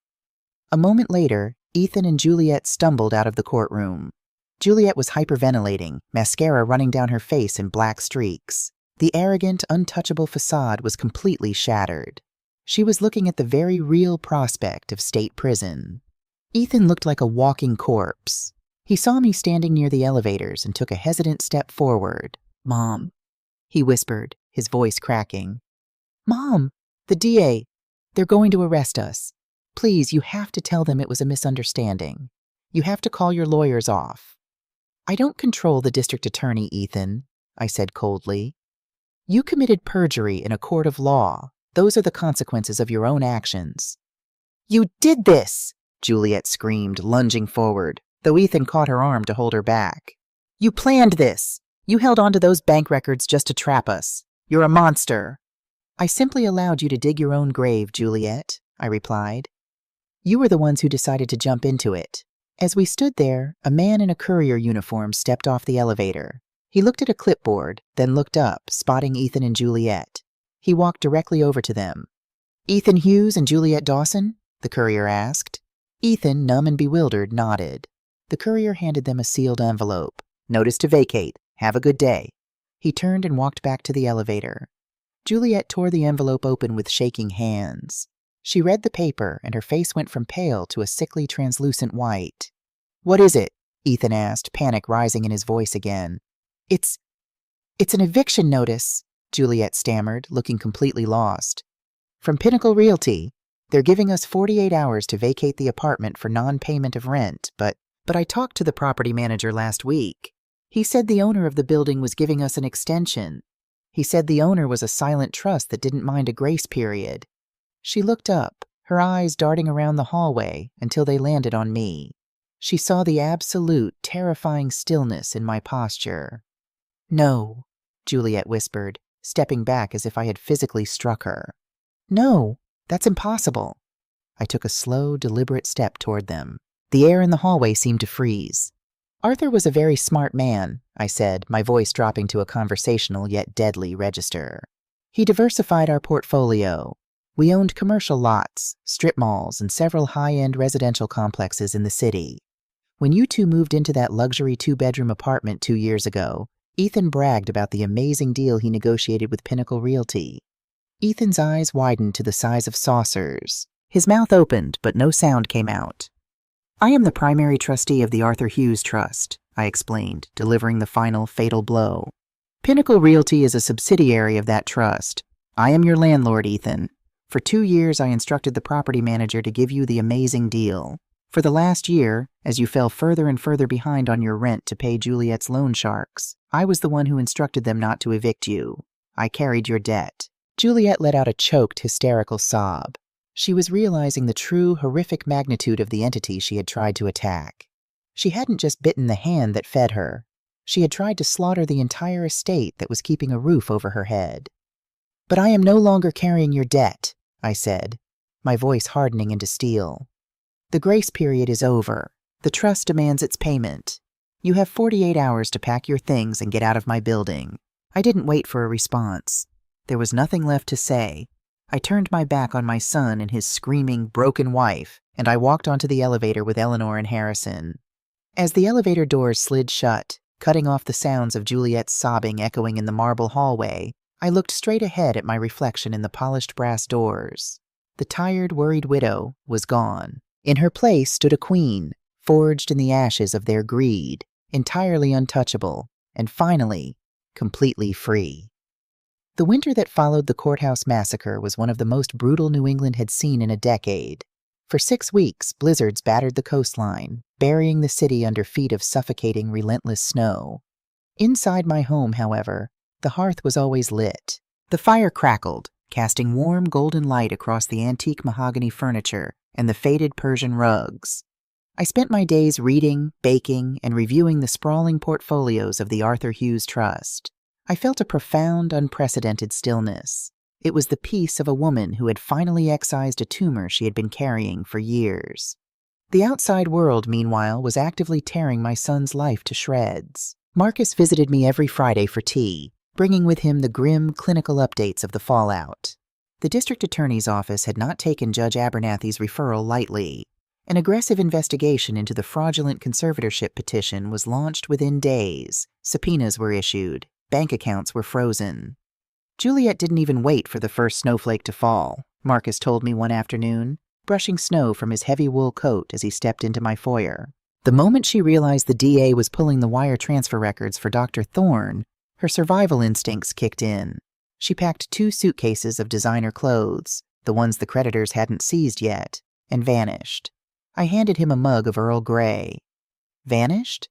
S1: A moment later, Ethan and Juliet stumbled out of the courtroom. Juliet was hyperventilating, mascara running down her face in black streaks. The arrogant, untouchable facade was completely shattered. She was looking at the very real prospect of state prison. Ethan looked like a walking corpse. He saw me standing near the elevators and took a hesitant step forward. "Mom," he whispered, his voice cracking. "Mom, the DA, they're going to arrest us. Please, you have to tell them it was a misunderstanding. You have to call your lawyers off." "I don't control the district attorney, Ethan," I said coldly. "You committed perjury in a court of law. Those are the consequences of your own actions." "You did this!" Juliet screamed, lunging forward, though Ethan caught her arm to hold her back. "You planned this! You held onto those bank records just to trap us. You're a monster." "I simply allowed you to dig your own grave, Juliet," I replied. "You were the ones who decided to jump into it." As we stood there, a man in a courier uniform stepped off the elevator. He looked at a clipboard, then looked up, spotting Ethan and Juliet. He walked directly over to them. "Ethan Hughes and Juliet Dawson?" the courier asked. Ethan, numb and bewildered, nodded. The courier handed them a sealed envelope. "Notice to vacate. Have a good day." He turned and walked back to the elevator. Juliet tore the envelope open with shaking hands. She read the paper, and her face went from pale to a sickly, translucent white. "What is it?" Ethan asked, panic rising in his voice again. It's an eviction notice," Juliet stammered, looking completely lost. "From Pinnacle Realty. They're giving us 48 hours to vacate the apartment for non-payment of rent, but I talked to the property manager last week. He said the owner of the building was giving us an extension. He said the owner was a silent trust that didn't mind a grace period." She looked up, her eyes darting around the hallway until they landed on me. She saw the absolute, terrifying stillness in my posture. "No," Juliet whispered, stepping back as if I had physically struck her. "No, that's impossible." I took a slow, deliberate step toward them. The air in the hallway seemed to freeze. "Arthur was a very smart man," I said, my voice dropping to a conversational yet deadly register. "He diversified our portfolio. We owned commercial lots, strip malls, and several high-end residential complexes in the city. When you two moved into that luxury 2-bedroom apartment 2 years ago, Ethan bragged about the amazing deal he negotiated with Pinnacle Realty." Ethan's eyes widened to the size of saucers. His mouth opened, but no sound came out. "I am the primary trustee of the Arthur Hughes Trust," I explained, delivering the final fatal blow. "Pinnacle Realty is a subsidiary of that trust. I am your landlord, Ethan. For 2 years, I instructed the property manager to give you the amazing deal. For the last year, as you fell further and further behind on your rent to pay Juliet's loan sharks, I was the one who instructed them not to evict you. I carried your debt." Juliet let out a choked, hysterical sob. She was realizing the true, horrific magnitude of the entity she had tried to attack. She hadn't just bitten the hand that fed her. She had tried to slaughter the entire estate that was keeping a roof over her head. "But I am no longer carrying your debt," I said, my voice hardening into steel. "The grace period is over. The trust demands its payment. You have 48 hours to pack your things and get out of my building." I didn't wait for a response. There was nothing left to say. I turned my back on my son and his screaming, broken wife, and I walked onto the elevator with Eleanor and Harrison. As the elevator doors slid shut, Cutting off the sounds of Juliet's sobbing echoing in the marble hallway, I looked straight ahead at my reflection in the polished brass doors. The tired, worried widow was gone. In her place stood a queen, forged in the ashes of their greed, entirely untouchable, and finally, completely free. The winter that followed the courthouse massacre was one of the most brutal New England had seen in a decade. For 6 weeks, blizzards battered the coastline, burying the city under feet of suffocating, relentless snow. Inside my home, however, the hearth was always lit. The fire crackled, casting warm golden light across the antique mahogany furniture and the faded Persian rugs. I spent my days reading, baking, and reviewing the sprawling portfolios of the Arthur Hughes Trust. I felt a profound, unprecedented stillness. It was the peace of a woman who had finally excised a tumor she had been carrying for years. The outside world, meanwhile, was actively tearing my son's life to shreds. Marcus visited me every Friday for tea, bringing with him the grim, clinical updates of the fallout. The district attorney's office had not taken Judge Abernathy's referral lightly. An aggressive investigation into the fraudulent conservatorship petition was launched within days. Subpoenas were issued. Bank accounts were frozen. Juliet didn't even wait for the first snowflake to fall, Marcus told me one afternoon, brushing snow from his heavy wool coat as he stepped into my foyer. The moment she realized the DA was pulling the wire transfer records for Dr. Thorne, her survival instincts kicked in. She packed 2 suitcases of designer clothes, the ones the creditors hadn't seized yet, and vanished. I handed him a mug of Earl Grey. Vanished?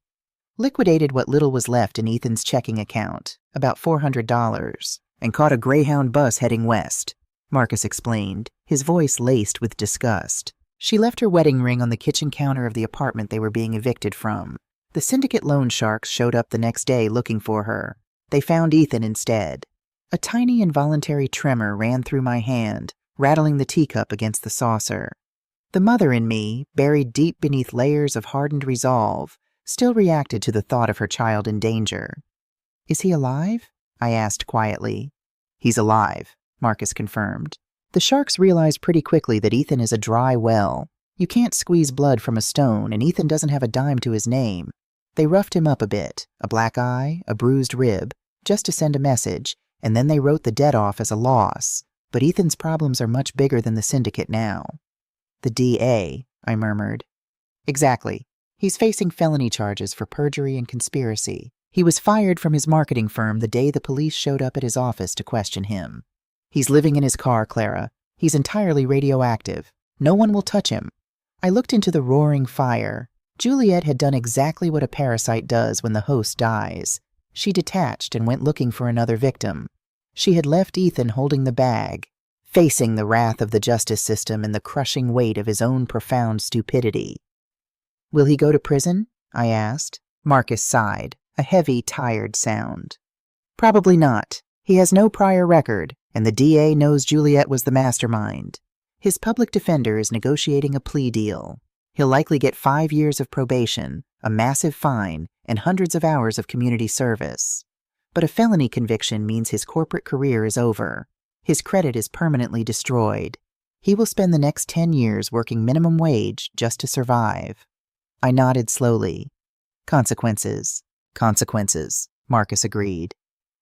S1: Liquidated what little was left in Ethan's checking account, about $400, and caught a Greyhound bus heading west, Marcus explained, his voice laced with disgust. She left her wedding ring on the kitchen counter of the apartment they were being evicted from. The syndicate loan sharks showed up the next day looking for her. They found Ethan instead. A tiny involuntary tremor ran through my hand, rattling the teacup against the saucer. The mother in me, buried deep beneath layers of hardened resolve, still reacted to the thought of her child in danger. "Is he alive?" I asked quietly. "He's alive," Marcus confirmed. The sharks realized pretty quickly that Ethan is a dry well. You can't squeeze blood from a stone, and Ethan doesn't have a dime to his name. They roughed him up a bit, a black eye, a bruised rib, just to send a message, and then they wrote the debt off as a loss. But Ethan's problems are much bigger than the syndicate now. "The DA," I murmured. "Exactly. He's facing felony charges for perjury and conspiracy. He was fired from his marketing firm the day the police showed up at his office to question him. He's living in his car, Clara. He's entirely radioactive. No one will touch him." I looked into the roaring fire. Juliet had done exactly what a parasite does when the host dies. She detached and went looking for another victim. She had left Ethan holding the bag, facing the wrath of the justice system and the crushing weight of his own profound stupidity. "Will he go to prison?" I asked. Marcus sighed, a heavy, tired sound. "Probably not. He has no prior record, and the DA knows Juliet was the mastermind. His public defender is negotiating a plea deal. He'll likely get 5 years of probation, a massive fine, and hundreds of hours of community service. But a felony conviction means his corporate career is over. His credit is permanently destroyed. He will spend the next 10 years working minimum wage just to survive." I nodded slowly. "Consequences. Consequences," Marcus agreed.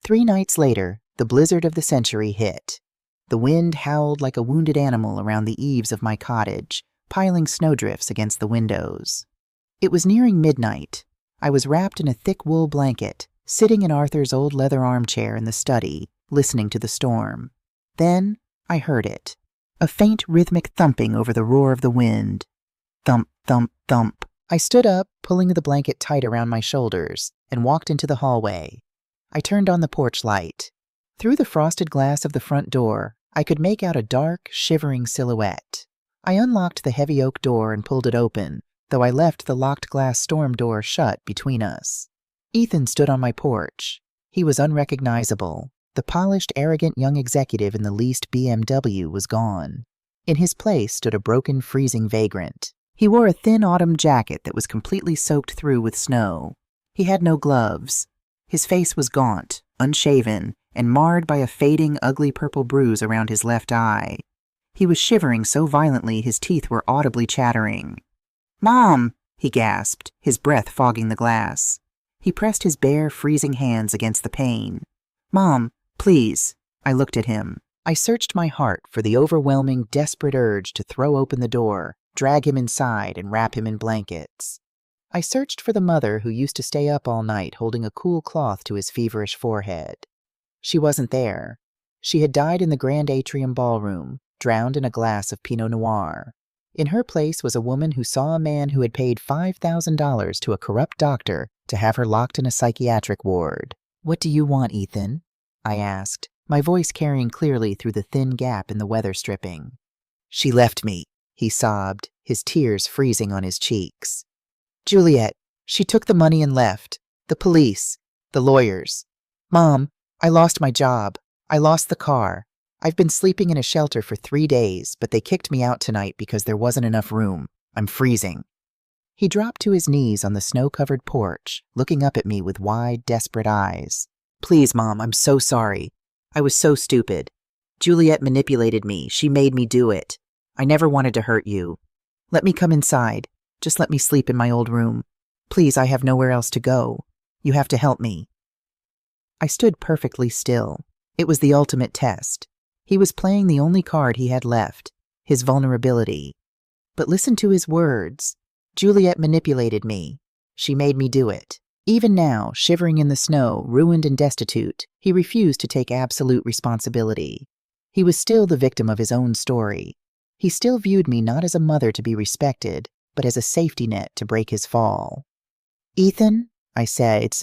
S1: 3 nights later, the blizzard of the century hit. The wind howled like a wounded animal around the eaves of my cottage, piling snowdrifts against the windows. It was nearing midnight. I was wrapped in a thick wool blanket, sitting in Arthur's old leather armchair in the study, listening to the storm. Then I heard it, a faint rhythmic thumping over the roar of the wind. Thump, thump, thump. I stood up, pulling the blanket tight around my shoulders, and walked into the hallway. I turned on the porch light. Through the frosted glass of the front door, I could make out a dark, shivering silhouette. I unlocked the heavy oak door and pulled it open, though I left the locked glass storm door shut between us. Ethan stood on my porch. He was unrecognizable. The polished, arrogant young executive in the leased BMW was gone. In his place stood a broken, freezing vagrant. He wore a thin autumn jacket that was completely soaked through with snow. He had no gloves. His face was gaunt, unshaven, and marred by a fading, ugly purple bruise around his left eye. He was shivering so violently his teeth were audibly chattering. "Mom!" he gasped, his breath fogging the glass. He pressed his bare, freezing hands against the pane. "Mom, please." I looked at him. I searched my heart for the overwhelming, desperate urge to throw open the door, drag him inside, and wrap him in blankets. I searched for the mother who used to stay up all night holding a cool cloth to his feverish forehead. She wasn't there. She had died in the grand atrium ballroom, drowned in a glass of Pinot Noir. In her place was a woman who saw a man who had paid $5,000 to a corrupt doctor to have her locked in a psychiatric ward. "What do you want, Ethan?" I asked, my voice carrying clearly through the thin gap in the weather stripping. "She left me," he sobbed, his tears freezing on his cheeks. "Juliet, she took the money and left. The police, the lawyers. Mom, I lost my job. I lost the car. I've been sleeping in a shelter for 3 days, but they kicked me out tonight because there wasn't enough room. I'm freezing." He dropped to his knees on the snow-covered porch, looking up at me with wide, desperate eyes. "Please, Mom, I'm so sorry. I was so stupid. Juliet manipulated me. She made me do it. I never wanted to hurt you. Let me come inside. Just let me sleep in my old room. Please, I have nowhere else to go. You have to help me." I stood perfectly still. It was the ultimate test. He was playing the only card he had left, his vulnerability. But listen to his words. Juliet manipulated me. She made me do it. Even now, shivering in the snow, ruined and destitute, he refused to take absolute responsibility. He was still the victim of his own story. He still viewed me not as a mother to be respected, but as a safety net to break his fall. "Ethan," I said,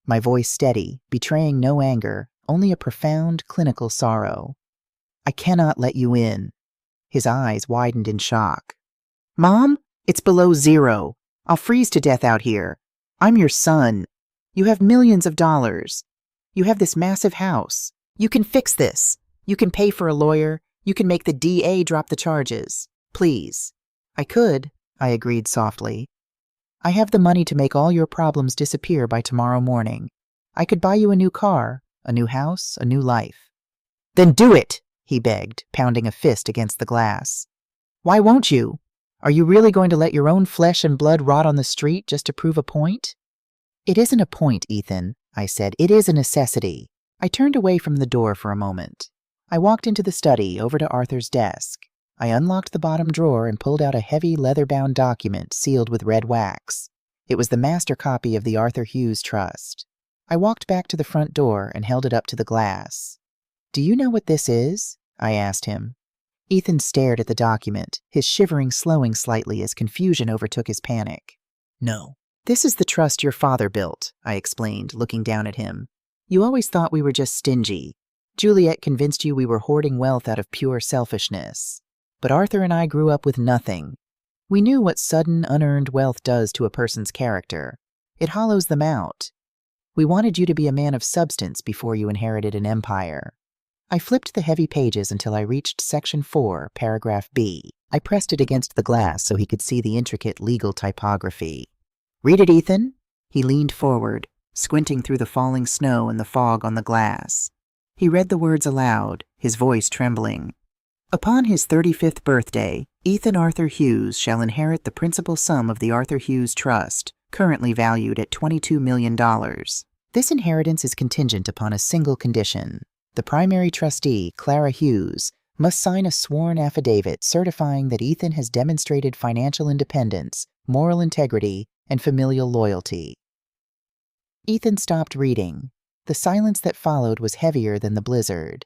S1: my voice steady, betraying no anger, only a profound, clinical sorrow. "I cannot let you in." His eyes widened in shock. "Mom, it's below 0. I'll freeze to death out here. I'm your son. You have millions of dollars. You have this massive house. You can fix this. You can pay for a lawyer. You can make the DA drop the charges. Please." "I could," I agreed softly. "I have the money to make all your problems disappear by tomorrow morning. I could buy you a new car, a new house, a new life." "Then do it," he begged, pounding a fist against the glass. "Why won't you? Are you really going to let your own flesh and blood rot on the street just to prove a point?" "It isn't a point, Ethan," I said. "It is a necessity." I turned away from the door for a moment. I walked into the study, over to Arthur's desk. I unlocked the bottom drawer and pulled out a heavy leather-bound document sealed with red wax. It was the master copy of the Arthur Hughes Trust. I walked back to the front door and held it up to the glass. "Do you know what this is?" I asked him. Ethan stared at the document, his shivering slowing slightly as confusion overtook his panic. "No. This is the trust your father built," I explained, looking down at him. "You always thought we were just stingy. Juliet convinced you we were hoarding wealth out of pure selfishness. But Arthur and I grew up with nothing. We knew what sudden, unearned wealth does to a person's character. It hollows them out. We wanted you to be a man of substance before you inherited an empire." I flipped the heavy pages until I reached Section 4, Paragraph B. I pressed it against the glass so he could see the intricate legal typography. "Read it, Ethan." He leaned forward, squinting through the falling snow and the fog on the glass. He read the words aloud, his voice trembling. "Upon his 35th birthday, Ethan Arthur Hughes shall inherit the principal sum of the Arthur Hughes Trust, currently valued at $22 million. This inheritance is contingent upon a single condition. The primary trustee, Clara Hughes, must sign a sworn affidavit certifying that Ethan has demonstrated financial independence, moral integrity, and familial loyalty." Ethan stopped reading. The silence that followed was heavier than the blizzard.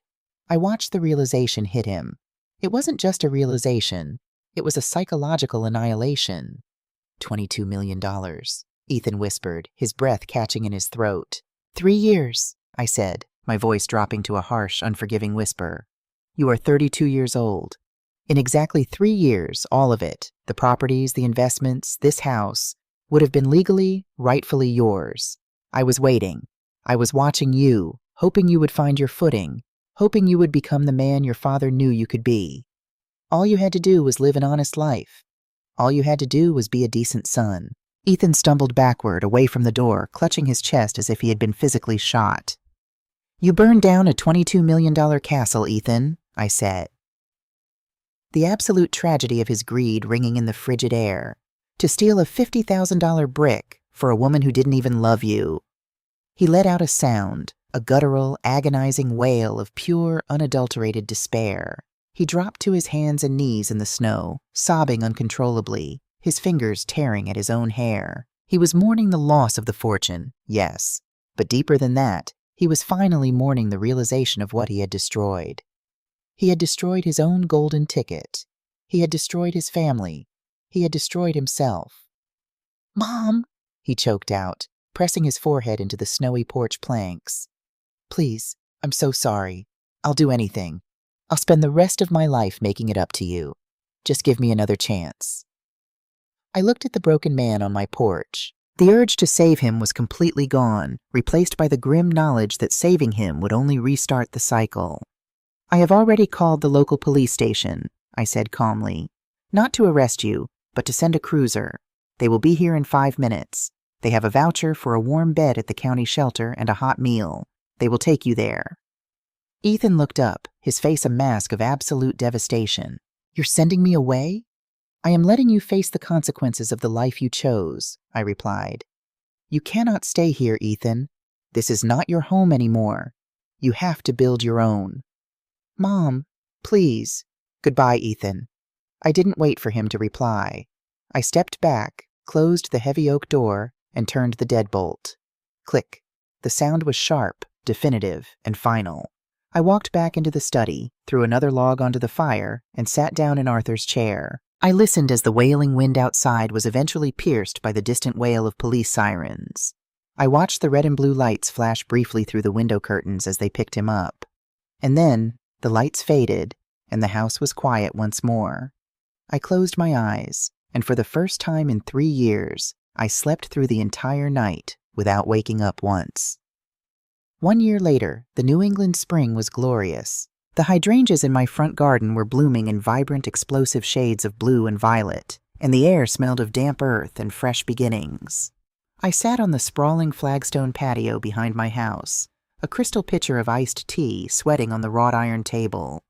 S1: I watched the realization hit him. It wasn't just a realization. It was a psychological annihilation. $22 million, Ethan whispered, his breath catching in his throat. 3 years, I said, my voice dropping to a harsh, unforgiving whisper. "You are 32 years old. In exactly 3 years, all of it, the properties, the investments, this house, would have been legally, rightfully yours. I was waiting. I was watching you, hoping you would find your footing, hoping you would become the man your father knew you could be. All you had to do was live an honest life. All you had to do was be a decent son." Ethan stumbled backward, away from the door, clutching his chest as if he had been physically shot. "You burned down a $22 million castle, Ethan," I said. The absolute tragedy of his greed ringing in the frigid air. To steal a $50,000 brick, For a woman who didn't even love you." He let out a sound, a guttural, agonizing wail of pure, unadulterated despair. He dropped to his hands and knees in the snow, sobbing uncontrollably, his fingers tearing at his own hair. He was mourning the loss of the fortune, yes, but deeper than that, he was finally mourning the realization of what he had destroyed. He had destroyed his own golden ticket. He had destroyed his family. He had destroyed himself. "Mom," he choked out, pressing his forehead into the snowy porch planks. "Please, I'm so sorry. I'll do anything. I'll spend the rest of my life making it up to you. Just give me another chance." I looked at the broken man on my porch. The urge to save him was completely gone, replaced by the grim knowledge that saving him would only restart the cycle. "I have already called the local police station," I said calmly. "Not to arrest you, but to send a cruiser. They will be here in 5 minutes. They have a voucher for a warm bed at the county shelter and a hot meal. They will take you there." Ethan looked up, his face a mask of absolute devastation. "You're sending me away?" "I am letting you face the consequences of the life you chose," I replied. "You cannot stay here, Ethan. This is not your home anymore. You have to build your own." "Mom, please." "Goodbye, Ethan." I didn't wait for him to reply. I stepped back, closed the heavy oak door, and turned the deadbolt. Click. The sound was sharp, definitive, and final. I walked back into the study, threw another log onto the fire, and sat down in Arthur's chair. I listened as the wailing wind outside was eventually pierced by the distant wail of police sirens. I watched the red and blue lights flash briefly through the window curtains as they picked him up. And then, the lights faded, and the house was quiet once more. I closed my eyes, and for the first time in 3 years, I slept through the entire night without waking up once. 1 year later, the New England spring was glorious. The hydrangeas in my front garden were blooming in vibrant, explosive shades of blue and violet, and the air smelled of damp earth and fresh beginnings. I sat on the sprawling flagstone patio behind my house, a crystal pitcher of iced tea sweating on the wrought iron table.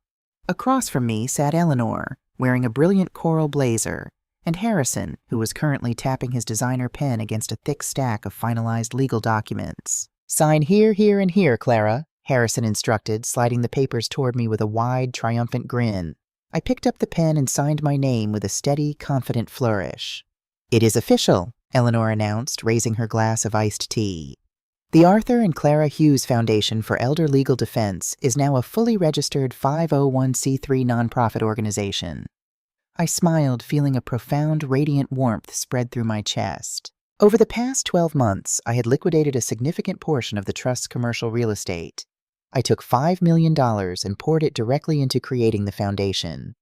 S1: Across from me sat Eleanor, wearing a brilliant coral blazer, and Harrison, who was currently tapping his designer pen against a thick stack of finalized legal documents. "Sign here, here, and here, Clara," Harrison instructed, sliding the papers toward me with a wide, triumphant grin. I picked up the pen and signed my name with a steady, confident flourish. "It is official," Eleanor announced, raising her glass of iced tea. "The Arthur and Clara Hughes Foundation for Elder Legal Defense is now a fully registered 501c3 nonprofit organization." I smiled, feeling a profound, radiant warmth spread through my chest. Over the past 12 months, I had liquidated a significant portion of the trust's commercial real estate. I took $5 million and poured it directly into creating the foundation.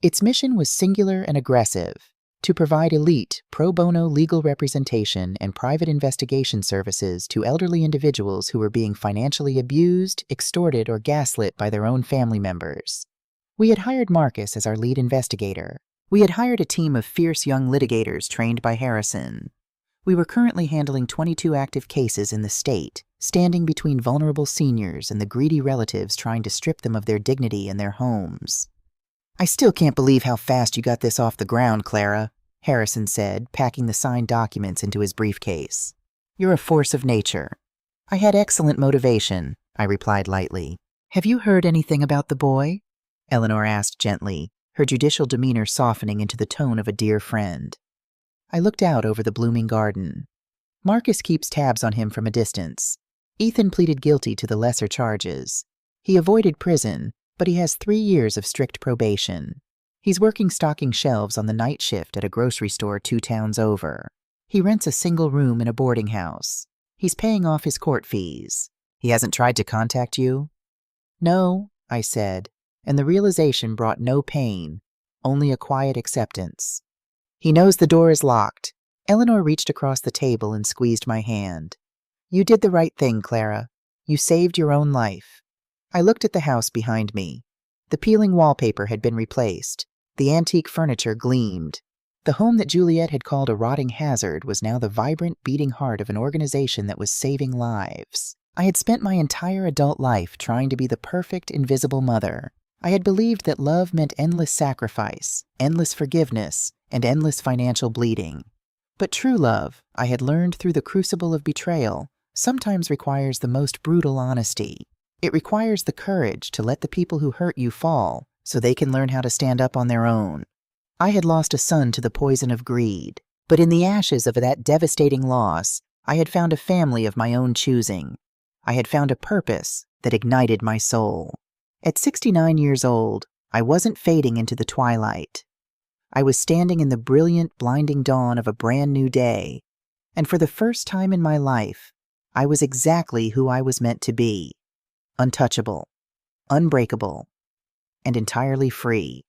S1: Its mission was singular and aggressive: to provide elite, pro bono legal representation and private investigation services to elderly individuals who were being financially abused, extorted, or gaslit by their own family members. We had hired Marcus as our lead investigator. We had hired a team of fierce young litigators trained by Harrison. We were currently handling 22 active cases in the state, standing between vulnerable seniors and the greedy relatives trying to strip them of their dignity and their homes. "I still can't believe how fast you got this off the ground, Clara," Harrison said, packing the signed documents into his briefcase. "You're a force of nature." "I had excellent motivation," I replied lightly. "Have you heard anything about the boy?" Eleanor asked gently, her judicial demeanor softening into the tone of a dear friend. I looked out over the blooming garden. "Marcus keeps tabs on him from a distance. Ethan pleaded guilty to the lesser charges. He avoided prison, but he has 3 years of strict probation. He's working stocking shelves on the night shift at a grocery store 2 towns over. He rents a single room in a boarding house. He's paying off his court fees. He hasn't tried to contact you?" "No," I said, and the realization brought no pain, only a quiet acceptance. "He knows the door is locked." Eleanor reached across the table and squeezed my hand. "You did the right thing, Clara. You saved your own life." I looked at the house behind me. The peeling wallpaper had been replaced. The antique furniture gleamed. The home that Juliet had called a rotting hazard was now the vibrant, beating heart of an organization that was saving lives. I had spent my entire adult life trying to be the perfect, invisible mother. I had believed that love meant endless sacrifice, endless forgiveness, and endless financial bleeding. But true love, I had learned through the crucible of betrayal, sometimes requires the most brutal honesty. It requires the courage to let the people who hurt you fall so they can learn how to stand up on their own. I had lost a son to the poison of greed, but in the ashes of that devastating loss, I had found a family of my own choosing. I had found a purpose that ignited my soul. At 69 years old, I wasn't fading into the twilight. I was standing in the brilliant, blinding dawn of a brand new day, and for the first time in my life, I was exactly who I was meant to be: untouchable, unbreakable, and entirely free.